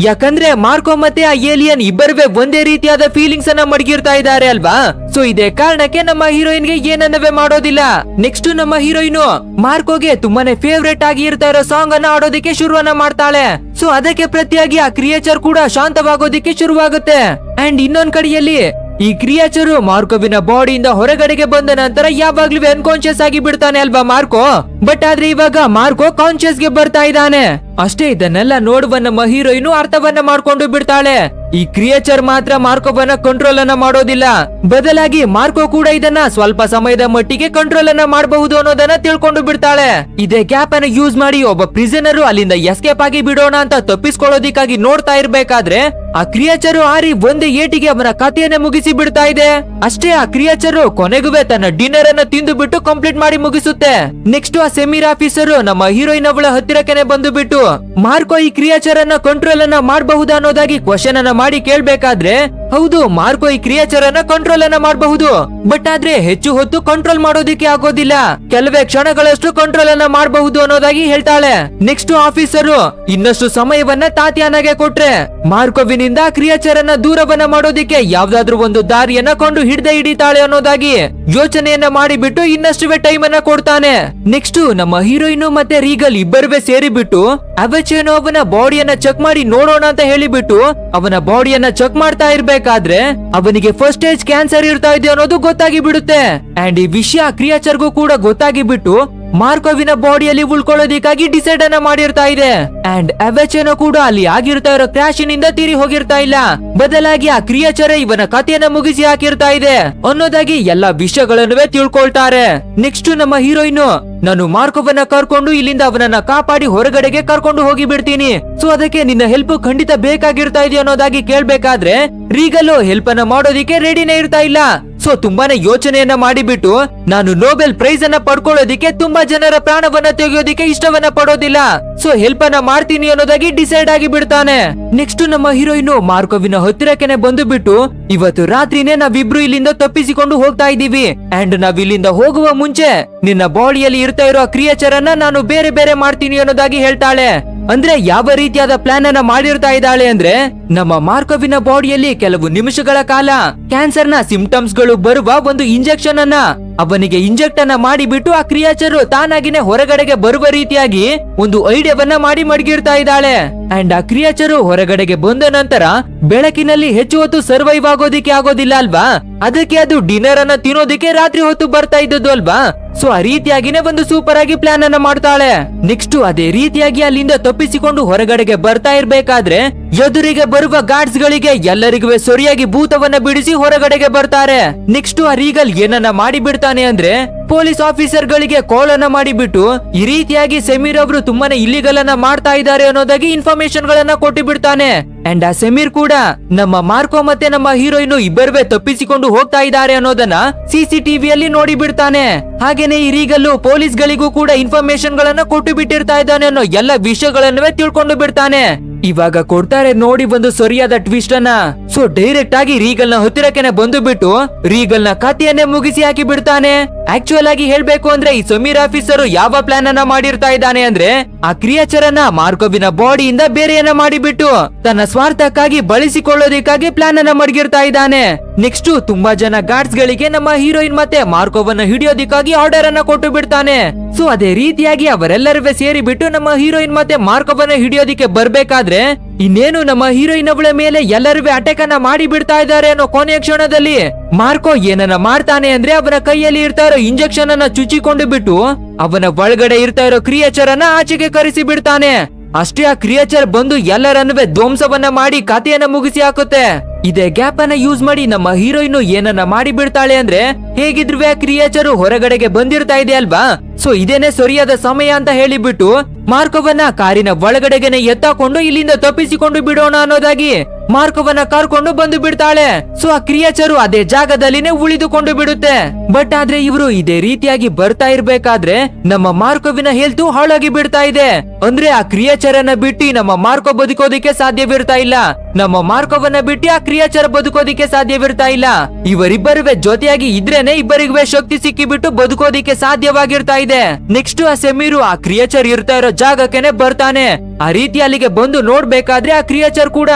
ಯಾಕಂದ್ರೆ ಮಾರ್ಕೋ ಮತ್ತೆ ಆ ಏಲಿಯನ್ ಇಬ್ಬರುವೆ ಒಂದೇ ರೀತಿಯಾದ ಫೀಲಿಂಗ್ಸ್ ಅನ್ನ ಮಡಗಿರ್ತಾ ಇದ್ದಾರೆ ಅಲ್ವಾ. ಸೊ ಇದೇ ಕಾರಣಕ್ಕೆ ನಮ್ಮ ಹೀರೋಯಿನ್ ಗೆ ಏನನ್ನವೇ ಮಾಡೋದಿಲ್ಲ. ನೆಕ್ಸ್ಟ್ ನಮ್ಮ ಹೀರೋಯಿನ್ ಮಾರ್ಕೋಗೆ ತುಂಬಾನೇ ಫೇವ್ರೇಟ್ ಆಗಿ ಇರ್ತಾ ಇರೋ ಸಾಂಗ್ ಅನ್ನ ಆಡೋದಿಕ್ಕೆ ಶುರುವನ್ನ ಮಾಡ್ತಾಳೆ. ಸೊ ಅದಕ್ಕೆ ಪ್ರತಿಯಾಗಿ ಆ ಕ್ರಿಯೇಚರ್ ಕೂಡ ಶಾಂತವಾಗೋದಿಕ್ಕೆ ಶುರುವಾಗುತ್ತೆ. ಅಂಡ್ ಇನ್ನೊಂದ್ ಕಡೆಯಲ್ಲಿ ಈ ಕ್ರಿಯೇಚರ್ ಮಾರ್ಕೋವಿನ ಬಾಡಿಯಿಂದ ಹೊರಗಡೆಗೆ ಬಂದ ನಂತರ ಯಾವಾಗ್ಲೂ ಅನ್ಕಾನ್ಶಿಯಸ್ ಆಗಿ ಬಿಡ್ತಾನೆ ಅಲ್ವಾ ಮಾರ್ಕೋ. ಬಟ್ ಆದ್ರೆ ಇವಾಗ ಮಾರ್ಕೋ ಕಾನ್ಶಿಯಸ್ ಗೆ ಬರ್ತಾ ಇದ್ದಾನೆ. ಅಷ್ಟೇ ಇದನ್ನೆಲ್ಲ ನೋಡುವ ನಮ್ಮ ಹೀರೋಯಿನ್ ಅರ್ಥವನ್ನ ಮಾಡ್ಕೊಂಡು ಬಿಡ್ತಾಳೆ. ಈ ಕ್ರಿಯೇಚರ್ ಮಾತ್ರ ಮಾರ್ಕೋವನ್ನ ಕಂಟ್ರೋಲ್ ಅನ್ನ ಮಾಡೋದಿಲ್ಲ, ಬದಲಾಗಿ ಮಾರ್ಕೋ ಕೂಡ ಇದನ್ನ ಸ್ವಲ್ಪ ಸಮಯದ ಮಟ್ಟಿಗೆ ಕಂಟ್ರೋಲ್ ಅನ್ನ ಮಾಡಬಹುದು ಅನ್ನೋದನ್ನ ತಿಳ್ಕೊಂಡು ಬಿಡ್ತಾಳೆ. ಇದೇ ಗ್ಯಾಪ್ ಅನ್ನ ಯೂಸ್ ಮಾಡಿ ಒಬ್ಬ ಪ್ರಿಸನರ್ ಅಲ್ಲಿಂದ ಎಸ್ಕೇಪ್ ಆಗಿ ಬಿಡೋಣ ಅಂತ ತಪ್ಪಿಸ್ಕೊಳ್ಳೋದಿಕ್ಕಾಗಿ ನೋಡ್ತಾ ಇರ್ಬೇಕಾದ್ರೆ ಆ ಕ್ರಿಯೇಚರ್ ಹಾರಿ ಒಂದೇ ಏಟಿಗೆ ಅವನ ಕಥೆಯನ್ನ ಮುಗಿಸಿ ಬಿಡ್ತಾ ಇದೆ. ಅಷ್ಟೇ ಆ ಕ್ರಿಯೇಚರ್ ಕೊನೆಗುವೆ ತನ್ನ ಡಿನ್ನರ್ ಅನ್ನ ತಿಂದು ಬಿಟ್ಟು ಕಂಪ್ಲೀಟ್ ಮಾಡಿ ಮುಗಿಸುತ್ತೆ. ನೆಕ್ಸ್ಟ್ ಆ ಸೆಮೀರ್ ಆಫೀಸರ್ ನಮ್ಮ ಹೀರೋಯಿನ್ ಅವಳ ಹತ್ತಿರಕ್ಕೆ ಬಂದು ಬಿಟ್ಟು ಮಾರ್ಕೋ ಈ ಕ್ರಿಯೇಚರ್ ಅನ್ನ ಕಂಟ್ರೋಲ್ ಅನ್ನ ಮಾಡಬಹುದಾ ಅನ್ನೋದಾಗಿ ಕ್ವಶನ್ ಅನ್ನ ಮಾಡಿ ಕೇಳ್ಬೇಕಾದ್ರೆ, ಹೌದು ಮಾರ್ಕೋ ಈ ಕ್ರಿಯೇಚರ್ ಅನ್ನ ಕಂಟ್ರೋಲ್ ಅನ್ನ ಮಾಡಬಹುದು, ಬಟ್ ಆದ್ರೆ ಹೆಚ್ಚು ಹೊತ್ತು ಕಂಟ್ರೋಲ್ ಮಾಡೋದಿಕ್ಕೆ ಆಗೋದಿಲ್ಲ, ಕೆಲವೇ ಕ್ಷಣಗಳಷ್ಟು ಕಂಟ್ರೋಲ್ ಅನ್ನ ಮಾಡಬಹುದು ಅನ್ನೋದಾಗಿ ಹೇಳ್ತಾಳೆ. ನೆಕ್ಸ್ಟ್ ಆಫೀಸರ್ ಇನ್ನಷ್ಟು ಸಮಯವನ್ನ ತಾತ್ಯಾನಾಗೆ ಕೊಟ್ರೆ ಮಾರ್ಕೋವಿನಿಂದ ಕ್ರಿಯೇಚರ್ ಅನ್ನ ದೂರವನ್ನ ಮಾಡೋದಿಕ್ಕೆ ಯಾವ್ದಾದ್ರು ಒಂದು ದಾರಿಯನ್ನ ಕೊಂಡು ಹಿಡಿತಾಳೆ ಅನ್ನೋದಾಗಿ ಯೋಚನೆಯನ್ನ ಮಾಡಿಬಿಟ್ಟು ಇನ್ನಷ್ಟುವೇ ಟೈಮ್ ಅನ್ನ ಕೊಡ್ತಾನೆ. ನೆಕ್ಸ್ಟ್ ನಮ್ಮ ಹೀರೋಯಿನ್ ಮತ್ತೆ ರೀಗಲ್ ಇಬ್ಬರುವೆ ಸೇರಿಬಿಟ್ಟು ಅವಚೇನೋ ಅವನ ಬಾಡಿಯನ್ನ ಚೆಕ್ ಮಾಡಿ ನೋಡೋಣ ಅಂತ ಹೇಳಿಬಿಟ್ಟು ಅವನ ಬಾಡಿಯನ್ನ ಚೆಕ್ ಮಾಡ್ತಾ ಇರ್ಬೇಕಾದ್ರೆ ಅವನಿಗೆ ಫಸ್ಟ್ ಸ್ಟೇಜ್ ಕ್ಯಾನ್ಸರ್ ಇರ್ತಾ ಇದೆ ಅನ್ನೋದು ಗೊತ್ತಾಗಿ ಬಿಡುತ್ತೆ. ಅಂಡ್ ಈ ವಿಷಯ ಕ್ರಿಯೇಚರ್ಗೂ ಕೂಡ ಗೊತ್ತಾಗಿ ಬಿಟ್ಟು ಮಾರ್ಕೋವಿನ ಬಾಡಿಯಲ್ಲಿ ಉಳ್ಕೊಳ್ಳೋದಿಕ್ಕಾಗಿ ಡಿಸೈಡ್ ಅನ್ನ ಮಾಡಿರ್ತಾ ಇದೆ. ಅಂಡ್ ಅವಚೇನೋ ಕೂಡ ಅಲ್ಲಿ ಆಗಿರ್ತಾ ಇರೋ ಕ್ರಾಶ್ ನಿಂದ ತೀರಿ ಹೋಗಿರ್ತಾ ಇಲ್ಲ, ಬದಲಾಗಿ ಆ ಕ್ರಿಯೇಚರ್ ಇವನ ಕಥೆಯನ್ನ ಮುಗಿಸಿ ಹಾಕಿರ್ತಾ ಇದೆ ಅನ್ನೋದಾಗಿ ಎಲ್ಲಾ ವಿಷಯಗಳನ್ನು ತಿಳ್ಕೊಳ್ತಾರೆ. ನೆಕ್ಸ್ಟ್ ನಮ್ಮ ಹೀರೋಯಿನ್, ನಾನು ಮಾರ್ಕೋವನ್ನ ಕರ್ಕೊಂಡು ಇಲ್ಲಿಂದ ಅವನನ್ನ ಕಾಪಾಡಿ ಹೊರಗಡೆಗೆ ಕರ್ಕೊಂಡು ಹೋಗಿ ಬಿಡ್ತೀನಿ, ಸೊ ಅದಕ್ಕೆ ನಿನ್ನ ಹೆಲ್ಪ್ ಖಂಡಿತ ಬೇಕಾಗಿರ್ತಾ ಇದೆಯೋ ಅನ್ನೋದಾಗಿ ಕೇಳ್ಬೇಕಾದ್ರೆ ರೀಗಲ್ ಹೆಲ್ಪ್ ಅನ್ನ ಮಾಡೋದಿಕ್ಕೆ ರೆಡಿನೇ ಇರ್ತಾ ಇಲ್ಲ. ಸೊ ತುಂಬಾನೇ ಯೋಚನೆಯನ್ನ ಮಾಡಿಬಿಟ್ಟು ನಾನು ನೊಬೆಲ್ ಪ್ರೈಸ್ ಅನ್ನ ಪಡ್ಕೊಳ್ಳೋದಿಕ್ಕೆ ತುಂಬಾ ಜನರ ಪ್ರಾಣವನ್ನ ತೆಗೆಯೋದಿಕ್ಕೆ ಇಷ್ಟವನ್ನ ಪಡೋದಿಲ್ಲ, ಸೊ ಹೆಲ್ಪ್ ಅನ್ನ ಮಾಡ್ತೀನಿ ಅನ್ನೋದಾಗಿ ಡಿಸೈಡ್ ಆಗಿ ಬಿಡ್ತಾನೆ. ನೆಕ್ಸ್ಟ್ ನಮ್ಮ ಹೀರೋಯಿನ್ ಮಾರ್ಕೋವಿನ ಹತ್ತಿರಕ್ಕೆ ಬಂದು ಬಿಟ್ಟು ಇವತ್ತು ರಾತ್ರಿನೇ ನಾವಿಬ್ರು ಇಲ್ಲಿಂದ ತಪ್ಪಿಸಿಕೊಂಡು ಹೋಗ್ತಾ ಇದೀವಿ, ಅಂಡ್ ನಾವ್ ಇಲ್ಲಿಂದ ಹೋಗುವ ಮುಂಚೆ ನಿನ್ನ ಬಾಡಿಯಲ್ಲಿ ಇರ್ತಾ ಇರೋ ಕ್ರಿಯೇಚರ್ ಅನ್ನ ನಾನು ಬೇರೆ ಬೇರೆ ಮಾಡ್ತೀನಿ ಅನ್ನೋದಾಗಿ ಹೇಳ್ತಾಳೆ. ಅಂದ್ರೆ ಯಾವ ರೀತಿಯಾದ ಪ್ಲಾನ್ ಅನ್ನ ಮಾಡಿರ್ತಾ ಇದ್ದಾಳೆ ಅಂದ್ರೆ, ನಮ್ಮ ಮಾರ್ಕೋವಿನ ಬಾಡಿಯಲ್ಲಿ ಕೆಲವು ನಿಮಿಷಗಳ ಕಾಲ ಕ್ಯಾನ್ಸರ್ ನ ಸಿಂಪ್ಟಮ್ಸ್ ಗಳು ಬರುವ ಒಂದು ಇಂಜೆಕ್ಷನ್ ಅನ್ನ ಅವನಿಗೆ ಇಂಜೆಕ್ಟ್ ಅನ್ನ ಮಾಡಿಬಿಟ್ಟು ಆ ಕ್ರಿಯೇಚರ್ ತಾನಾಗಿನೇ ಹೊರಗಡೆಗೆ ಬರುವ ರೀತಿಯಾಗಿ ಒಂದು ಐಡಿಯಾವನ್ನ ಮಾಡಿ ಮಡಗಿರ್ತಾ ಇದ್ದಾಳೆ. ಅಂಡ್ ಆ ಕ್ರಿಯೇಚರ್ ಹೊರಗಡೆಗೆ ಬಂದ ನಂತರ ಬೆಳಕಿನಲ್ಲಿ ಹೆಚ್ಚು ಹೊತ್ತು ಸರ್ವೈವ್ ಆಗೋದಿಕ್ಕೆ ಆಗೋದಿಲ್ಲ ಅಲ್ವಾ, ಅದಕ್ಕೆ ಅದು ಡಿನ್ನರ್ ಅನ್ನ ತಿನ್ನೋದಿಕ್ಕೆ ರಾತ್ರಿ ಹೊತ್ತು ಬರ್ತಾ ಇದ್ದದ್ದು ಅಲ್ವಾ. ಸೊ ಆ ರೀತಿಯಾಗಿನೇ ಒಂದು ಸೂಪರ್ ಆಗಿ ಪ್ಲಾನ್ ಅನ್ನ ಮಾಡ್ತಾಳೆ. ನೆಕ್ಸ್ಟ್ ಅದೇ ರೀತಿಯಾಗಿ ಅಲ್ಲಿಂದ ತಪ್ಪಿಸಿಕೊಂಡು ಹೊರಗಡೆಗೆ ಬರ್ತಾ ಇರ್ಬೇಕಾದ್ರೆ ಎದುರಿಗೆ ಬರುವ ಗಾರ್ಡ್ಸ್ ಗಳಿಗೆ ಎಲ್ಲರಿಗೂ ಸರಿಯಾಗಿ ಭೂತವನ್ನ ಬಿಡಿಸಿ ಹೊರಗಡೆಗೆ ಬರ್ತಾರೆ. ನೆಕ್ಸ್ಟ್ ಆ ರೀಗಲ್ ಏನನ್ನ ಮಾಡಿ ಬಿಡ್ತಾನೆ ಅಂದ್ರೆ ಪೊಲೀಸ್ ಆಫೀಸರ್ ಗಳಿಗೆ ಕಾಲ್ ಅನ್ನ ಮಾಡಿಬಿಟ್ಟು ಈ ರೀತಿಯಾಗಿ ಸಮೀರ್ ಅವರು ತುಂಬಾನೇ ಇಲ್ಲಿಗಲ್ ಅನ್ನ ಮಾಡ್ತಾ ಇದ್ದಾರೆ ಅನ್ನೋದಾಗಿ ಇನ್ಫಾರ್ಮೇಶನ್ ಗಳನ್ನ ಕೊಟ್ಟು ಬಿಡ್ತಾನೆ. ಅಂಡ್ ಆ ಸಮೀರ್ ಕೂಡ ನಮ್ಮ ಮಾರ್ಕೋ ಮತ್ತೆ ನಮ್ಮ ಹೀರೋಯಿನ್ ಇಬ್ಬರುವೆ ತಪ್ಪಿಸಿಕೊಂಡು ಹೋಗ್ತಾ ಇದ್ದಾರೆ ಅನ್ನೋದನ್ನ CCTVಯಲ್ಲಿ ನೋಡಿ ಬಿಡ್ತಾನೆ. ಹಾಗೇನೆ ಈ ರೀಗಲ್ ಪೊಲೀಸ್ ಗಳಿಗೂ ಕೂಡ ಇನ್ಫಾರ್ಮೇಶನ್ ಗಳನ್ನ ಕೊಟ್ಟು ಬಿಟ್ಟಿರ್ತಾ ಇದ್ದಾನೆ ಅನ್ನೋ ಎಲ್ಲ ವಿಷಯಗಳನ್ನವೇ ತಿಳ್ಕೊಂಡು ಬಿಡ್ತಾನೆ. ಇವಾಗ ಕೊಡ್ತಾರೆ ನೋಡಿ ಒಂದು ಸರಿಯಾದ ಟ್ವಿಸ್ಟ್ ಅನ್ನ. ಸೊ ಡೈರೆಕ್ಟ್ ಆಗಿ ರೀಗಲ್ ನ ಹತ್ತಿರಕ್ಕೆ ಬಂದು ಬಿಟ್ಟು ರೀಗಲ್ ನ ಕಥೆಯನ್ನೇ ಮುಗಿಸಿ ಹಾಕಿ ಬಿಡ್ತಾನೆ. ಆಕ್ಚುಯಲ್ ಆಗಿ ಹೇಳ್ಬೇಕು ಅಂದ್ರೆ ಈ ಸಮೀರ್ ಆಫೀಸರ್ ಯಾವ ಪ್ಲಾನ್ ಅನ್ನ ಮಾಡಿರ್ತಾ ಇದ್ದಾನೆ ಅಂದ್ರೆ ಆ ಕ್ರಿಯೇಚರ್ ಅನ್ನ ಮಾರ್ಕೋವಿನ ಬಾಡಿಯಿಂದ ಬೇರೆಯನ್ನ ಮಾಡಿಬಿಟ್ಟು ತನ್ನ ಸ್ವಾರ್ಥಕ್ಕಾಗಿ ಬಳಸಿಕೊಳ್ಳೋದಕ್ಕಾಗಿ ಪ್ಲಾನ್ ಅನ್ನ ಮಡಗಿರ್ತಾ ಇದ್ದಾನೆ. ನೆಕ್ಸ್ಟ್ ತುಂಬಾ ಜನ ಗಾರ್ಡ್ಸ್ ಗಳಿಗೆ ನಮ್ಮ ಹೀರೋಯಿನ್ ಮತ್ತೆ ಮಾರ್ಕೋವನ್ನ ಹಿಡಿಯೋದಕ್ಕಾಗಿ ಆರ್ಡರ್ ಅನ್ನ ಕೊಟ್ಟು ಬಿಡ್ತಾನೆ. ಸೊ ಅದೇ ರೀತಿಯಾಗಿ ಅವರೆಲ್ಲರೂ ಸೇರಿ ಬಿಟ್ಟು ನಮ್ಮ ಹೀರೋಯಿನ್ ಮತ್ತೆ ಮಾರ್ಕೋವನ್ನ ಹಿಡಿಯೋದಿಕ್ಕೆ ಬರ್ಬೇಕಾದ್ರೆ ಇನ್ನೇನು ನಮ್ಮ ಹೀರೋಯಿನ್ ಅವಳ ಮೇಲೆ ಎಲ್ಲರೂ ಅಟ್ಯಾಕ್ ಅನ್ನ ಮಾಡಿ ಬಿಡ್ತಾ ಇದ್ದಾರೆ ಅನ್ನೋ ಕೊನೆಯ ಕ್ಷಣದಲ್ಲಿ ಮಾರ್ಕೋ ಏನನ್ನ ಮಾಡ್ತಾನೆ ಅಂದ್ರೆ ಅವನ ಕೈಯಲ್ಲಿ ಇರ್ತಾ ಇರೋ ಇಂಜೆಕ್ಷನ್ ಅನ್ನ ಚುಚ್ಚಿಕೊಂಡು ಬಿಟ್ಟು ಅವನ ಒಳಗಡೆ ಇರ್ತಾ ಇರೋ ಕ್ರಿಯೇಚರ್ ಅನ್ನ ಆಚೆಗೆ ಕರೆಸಿ ಬಿಡ್ತಾನೆ. ಅಷ್ಟೇ ಆ ಕ್ರಿಯೇಚರ್ ಬಂದು ಎಲ್ಲರನ್ನೂ ಧ್ವಂಸವನ್ನ ಮಾಡಿ ಕಥೆಯನ್ನ ಮುಗಿಸಿ ಹಾಕುತ್ತೆ. ಇದೇ ಗ್ಯಾಪ್ ಅನ್ನ ಯೂಸ್ ಮಾಡಿ ನಮ್ಮ ಹೀರೋಯಿನ್ ಏನನ್ನ ಮಾಡಿ ಬಿಡ್ತಾಳೆ ಅಂದ್ರೆ ಹೇಗಿದ್ರು ಕ್ರಿಯೇಚರ್ ಹೊರಗಡೆಗೆ ಬಂದಿರ್ತಾ ಇದೆ ಅಲ್ವಾ, ಸೊ ಇದೇನೆ ಸರಿಯಾದ ಸಮಯ ಅಂತ ಹೇಳಿಬಿಟ್ಟು ಮಾರ್ಕೋವನ್ನ ಕಾರಿನ ಒಳಗಡೆಗೆನೆ ಎತ್ತಾಕೊಂಡು ಇಲ್ಲಿಂದ ತಪ್ಪಿಸಿಕೊಂಡು ಬಿಡೋಣ ಅನ್ನೋದಾಗಿ ಮಾರ್ಕೋವನ್ನ ಕರ್ಕೊಂಡು ಬಂದು ಬಿಡ್ತಾಳೆ. ಸೊ ಆ ಕ್ರಿಯೇಚರ್ ಅದೇ ಜಾಗದಲ್ಲಿನೇ ಉಳಿದುಕೊಂಡು ಬಿಡುತ್ತೆ. ಬಟ್ ಆದ್ರೆ ಇವರು ಇದೇ ರೀತಿಯಾಗಿ ಬರ್ತಾ ಇರ್ಬೇಕಾದ್ರೆ ನಮ್ಮ ಮಾರ್ಕೋವಿನ ಹೆಲ್ತ್ ಹಾಳಾಗಿ ಬಿಡ್ತಾ ಇದೆ. ಅಂದ್ರೆ ಆ ಕ್ರಿಯೇಚರ್ ಅನ್ನ ಬಿಟ್ಟು ನಮ್ಮ ಮಾರ್ಕೋ ಬದುಕೋದಿಕ್ಕೆ ಸಾಧ್ಯವಿರ್ತಾ ಇಲ್ಲ, ನಮ್ಮ ಮಾರ್ಕೋವನ್ನ ಬಿಟ್ಟು ಆ ಕ್ರಿಯೇಚರ್ ಬದುಕೋದಿಕ್ಕೆ ಸಾಧ್ಯವಿರ್ತಾ ಇಲ್ಲ. ಇವರಿಬ್ಬರುವೆ ಜೊತೆಯಾಗಿ ಇದ್ರೇನೆ ಇಬ್ಬರಿಗೂ ಶಕ್ತಿ ಸಿಕ್ಕಿಬಿಟ್ಟು ಬದುಕೋದಿಕ್ಕೆ ಸಾಧ್ಯವಾಗಿರ್ತಾ ಇದೆ. ನೆಕ್ಸ್ಟ್ ಆ ಸಮೀರು ಆ ಕ್ರಿಯೇಚರ್ ಇರ್ತಾ ಇರೋ ಜಾಗಕ್ಕೆನೆ ಬರ್ತಾನೆ. ಆ ರೀತಿ ಅಲ್ಲಿಗೆ ಬಂದು ನೋಡ್ಬೇಕಾದ್ರೆ ಆ ಕ್ರಿಯೇಚರ್ ಕೂಡ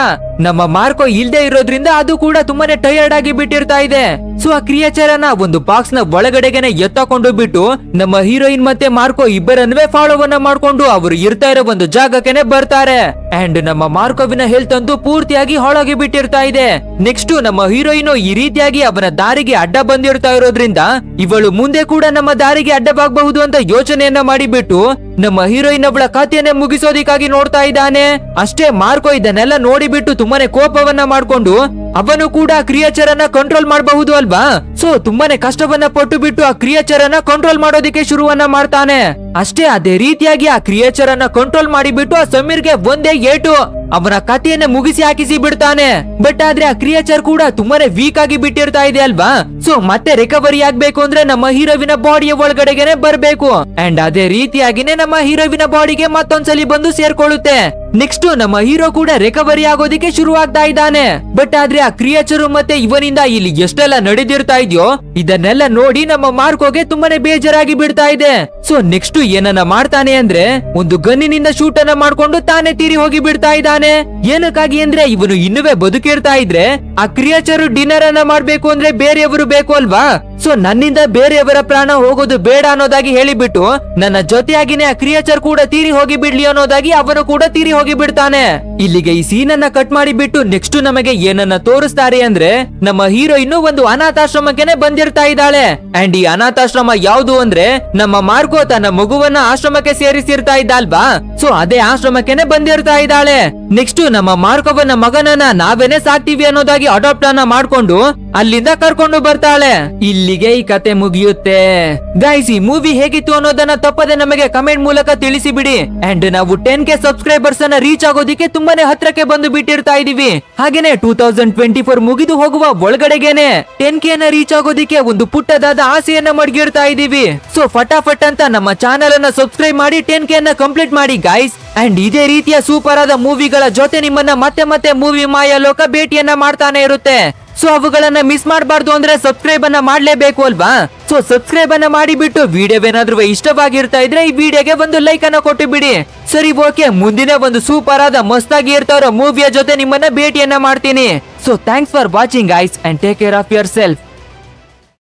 ನಮ್ಮ ಮಾರ್ಕೋ ಇಲ್ದೇ ಇರೋದ್ರಿಂದ ಅದು ಕೂಡ ತುಂಬಾನೇ ಟಯರ್ಡ್ ಆಗಿ ಬಿಟ್ಟಿರ್ತಾ ಇದೆ. ಸೊ ಆ ಕ್ರಿಯೇಚರ್ ಅನ್ನ ಒಂದು ಬಾಕ್ಸ್ ನ ಒಳಗಡೆಗೆನೆ ಎತ್ತಕೊಂಡು ಬಿಟ್ಟು ನಮ್ಮ ಹೀರೋಯಿನ್ ಮತ್ತೆ ಮಾರ್ಕೋ ಇಬ್ಬರನ್ನೇ ಫಾಲೋವನ್ನ ಮಾಡ್ಕೊಂಡು ಅವರು ಇರ್ತಾ ಇರೋ ಒಂದು ಜಾಗಕ್ಕೆನೆ ಬರ್ತಾರೆ. ಅಂಡ್ ನಮ್ಮ ಮಾರ್ಕೋವಿನ ಹೆಲ್ತ್ ಅಂತೂ ಪೂರ್ತಿಯಾಗಿ ಹಾಳಾಗಿ ಬಿಟ್ಟಿರ್ತಾ ಇದೆ. ನೆಕ್ಸ್ಟ್ ನಮ್ಮ ಹೀರೋಯಿನ್ ಈ ರೀತಿಯಾಗಿ ಅವನ ದಾರಿಗೆ ಅಡ್ಡ ಬಂದಿರ್ತಾ ಇರೋದ್ರಿಂದ ಇವಳು ಮುಂದೆ ಕೂಡ ನಮ್ಮ ದಾರಿಗೆ ಅಡ್ಡವಾಗಬಹುದು ಅಂತ ಯೋಚನೆಯನ್ನ ಮಾಡಿಬಿಟ್ಟು ನಮ್ಮ ಹೀರೋಯಿನ್ ಅವಳ ಕಥೆಯನ್ನೇ ಮುಗಿಸೋದಿಕ್ಕಾಗಿ ನೋಡ್ತಾ ಇದ್ದಾನೆ. ಅಷ್ಟೇ ಮಾರ್ಕೋ ಇದನ್ನೆಲ್ಲ ನೋಡಿಬಿಟ್ಟು ತುಂಬಾನೇ ಕೋಪವನ್ನ ಮಾಡ್ಕೊಂಡು ಅವನು ಕೂಡ ಕ್ರಿಯೇಚರ್ ಅನ್ನ ಕಂಟ್ರೋಲ್ ಮಾಡಬಹುದು ಅಲ್ವಾ, ಸೊ ತುಂಬಾನೇ ಕಷ್ಟವನ್ನ ಪಟ್ಟು ಬಿಟ್ಟು ಆ ಕ್ರಿಯೇಚರ್ ಅನ್ನ ಕಂಟ್ರೋಲ್ ಮಾಡೋದಿಕ್ಕೆ ಶುರುವನ್ನ ಮಾಡ್ತಾನೆ. ಅಷ್ಟೇ ಅದೇ ರೀತಿಯಾಗಿ ಆ ಕ್ರಿಯೇಚರ್ ಅನ್ನ ಕಂಟ್ರೋಲ್ ಮಾಡಿಬಿಟ್ಟು ಆ ಸಮೀರ್ಗೆ ಒಂದೇ ಏಟು ಅವನ ಕಥೆಯನ್ನ ಮುಗಿಸಿ ಹಾಕಿಸಿ ಬಿಡ್ತಾನೆ. ಬಟ್ ಆದ್ರೆ ಆ ಕ್ರಿಯೇಚರ್ ಕೂಡ ತುಂಬಾನೇ ವೀಕ್ ಆಗಿ ಬಿಟ್ಟಿರ್ತಾ ಇದೆ ಅಲ್ವಾ. ಸೊ ಮತ್ತೆ ರಿಕವರಿ ಆಗ್ಬೇಕು ಅಂದ್ರೆ ನಮ್ಮ ಹೀರೋವಿನ ಬಾಡಿಯ ಒಳಗಡೆಗೆನೆ ಬರ್ಬೇಕು. ಅಂಡ್ ಅದೇ ರೀತಿಯಾಗಿನೇ ನಮ್ಮ ಹೀರೋವಿನ ಬಾಡಿಗೆ ಮತ್ತೊಂದ್ಸಲಿ ಬಂದು ಸೇರ್ಕೊಳ್ಳುತ್ತೆ. ನೆಕ್ಸ್ಟ್ ನಮ್ಮ ಹೀರೋ ಕೂಡ ರಿಕವರಿ ಆಗೋದಿಕ್ಕೆ ಶುರು ಆಗ್ತಾ ಇದ್ದಾನೆ. ಬಟ್ ಆದ್ರೆ ಆ ಕ್ರಿಯೇಚರ್ ಮತ್ತೆ ಇವನಿಂದ ಇಲ್ಲಿ ಎಷ್ಟೆಲ್ಲ ನಡೆದಿರ್ತಾ ಇದೆಯೋ ಇದನ್ನೆಲ್ಲ ನೋಡಿ ನಮ್ಮ ಮಾರ್ಕೋಗೆ ತುಂಬಾನೇ ಬೇಜಾರಾಗಿ ಬಿಡ್ತಾ ಇದೆ. ಸೊ ನೆಕ್ಸ್ಟ್ ಏನನ್ನ ಮಾಡ್ತಾನೆ ಅಂದ್ರೆ ಒಂದು ಗನ್ನಿನಿಂದ ಶೂಟ್ ಅನ್ನ ಮಾಡ್ಕೊಂಡು ತಾನೇ ತೀರಿ ಹೋಗಿ ಬಿಡ್ತಾ ಇದ್ದಾನೆ. ಏನಕ್ಕಾಗಿ ಅಂದ್ರೆ ಇವನು ಇನ್ನುವೇ ಬದುಕಿರ್ತಾ ಇದ್ರೆ ಆ ಕ್ರಿಯೇಚರ್ ಡಿನ್ನರ್ ಅನ್ನ ಮಾಡ್ಬೇಕು ಅಂದ್ರೆ ಬೇರೆಯವರು ಬೇಕು ಅಲ್ವಾ. ಸೊ ನನ್ನಿಂದ ಬೇರೆಯವರ ಪ್ರಾಣ ಹೋಗೋದು ಬೇಡ ಅನ್ನೋದಾಗಿ ಹೇಳಿಬಿಟ್ಟು ನನ್ನ ಜೊತೆಯಾಗಿನೇ ಆ ಕ್ರಿಯೇಚರ್ ಕೂಡ ತೀರಿ ಹೋಗಿ ಬಿಡ್ಲಿ ಅನ್ನೋದಾಗಿ ಅವನು ಕೂಡ ತೀರಿ ಹೋಗಿ ಬಿಡ್ತಾನೆ. ಇಲ್ಲಿಗೆ ಈ ಸೀನ್ ಅನ್ನ ಕಟ್ ಮಾಡಿ ಬಿಟ್ಟು ನೆಕ್ಸ್ಟ್ ನಮಗೆ ಏನನ್ನ ತೋರಿಸ್ತಾರೆ ಅಂದ್ರೆ ನಮ್ಮ ಹೀರೋಯಿನ್ ಒಂದು ಅನಾಥಾಶ್ರಮಕ್ಕೆ ಬಂದಿರ್ತಾ ಇದ್ದಾಳೆ. ಅಂಡ್ ಈ ಅನಾಥಾಶ್ರಮ ಯಾವುದು ಅಂದ್ರೆ ನಮ್ಮ ಮಾರ್ಕೋ ತನ್ನ ಮಗುವನ್ನ ಆಶ್ರಮಕ್ಕೆ ಸೇರಿಸಿರ್ತಾ ಇದ್ದಲ್ವಾ. ಸೊ ಅದೇ ಆಶ್ರಮಕ್ಕೆ ಬಂದಿರ್ತಾ ಇದ್ದಾಳೆ. ನೆಕ್ಸ್ಟ್ ನಮ್ಮ ಮಾರ್ಕೋವನ್ನ ಮಗನನ್ನ ನಾವೇನೆ ಸಾಕ್ತಿವಿ ಅನ್ನೋದಾಗಿ ಅಡಾಪ್ಟ್ ಅನ್ನ ಮಾಡ್ಕೊಂಡು ಅಲ್ಲಿಂದ ಕರ್ಕೊಂಡು ಬರ್ತಾಳೆ. ಇಲ್ಲಿಗೆ ಈ ಕತೆ ಮುಗಿಯುತ್ತೆ. ಗೈಸ್ ಈ ಮೂವಿ ಹೇಗಿತ್ತು ಅನ್ನೋದನ್ನ ತಪ್ಪದೆ ನಮಗೆ ಕಮೆಂಟ್ ಮೂಲಕ ತಿಳಿಸಿ ಬಿಡಿ. ಅಂಡ್ ನಾವು 10K ಸಬ್ಸ್ಕ್ರೈಬರ್ಸ್ ಅನ್ನ ರೀಚ್ ಆಗೋದಿಕ್ಕೆ ತುಂಬಾನೇ ಹತ್ರಕ್ಕೆ ಬಂದು ಬಿಟ್ಟಿರ್ತಾ ಇದೀವಿ. ಹಾಗೇನೆ 2024 ಮುಗಿದು ಹೋಗುವ ಒಳಗಡೆಗೇನೆ 10K ನ ರೀಚ್ ಆಗೋದಿಕ್ಕೆ ಒಂದು ಪುಟ್ಟದಾದ ಆಸೆಯನ್ನ ಮಡಗಿರ್ತಾ ಇದೀವಿ. ಸೊ ಫಟಾಫಟ್ ಅಂತ ನಮ್ಮ ಚಾನೆಲ್ ಅನ್ನ ಸಬ್ಸ್ಕ್ರೈಬ್ ಮಾಡಿ 10K ನ ಕಂಪ್ಲೀಟ್ ಮಾಡಿ ಗೈಸ್. ಅಂಡ್ ಇದೇ ರೀತಿಯ ಸೂಪರ್ ಆದ ಮೂವಿಗಳ ಜೊತೆ ನಿಮ್ಮನ್ನ ಮತ್ತೆ ಮೂವಿ ಮಾಯಾ ಲೋಕ ಭೇಟಿಯನ್ನ ಮಾಡ್ತಾನೆ ಇರುತ್ತೆ. ಸೊ ಅವುಗಳನ್ನ ಮಿಸ್ ಮಾಡಬಾರ್ದು ಅಂದ್ರೆ ಸಬ್ಸ್ಕ್ರೈಬ್ ಅನ್ನ ಮಾಡ್ಲೇಬೇಕು ಅಲ್ವಾ. ಸೊ ಸಬ್ಸ್ಕ್ರೈಬ್ ಅನ್ನ ಮಾಡಿಬಿಟ್ಟು ವಿಡಿಯೋ ಏನಾದ್ರೂ ಇಷ್ಟವಾಗಿರ್ತಾ ಇದ್ರೆ ಈ ವಿಡಿಯೋಗೆ ಒಂದು ಲೈಕ್ ಅನ್ನ ಕೊಟ್ಟು ಬಿಡಿ. ಸರಿ ಓಕೆ, ಮುಂದಿನ ಒಂದು ಸೂಪರ್ ಆದ ಮಸ್ತಾಗಿ ಇರ್ತಾರೋ ಮೂವಿಯ ಜೊತೆ ನಿಮ್ಮನ್ನ ಭೇಟಿಯನ್ನ ಮಾಡ್ತೀನಿ. So thanks for watching guys and take care of your self.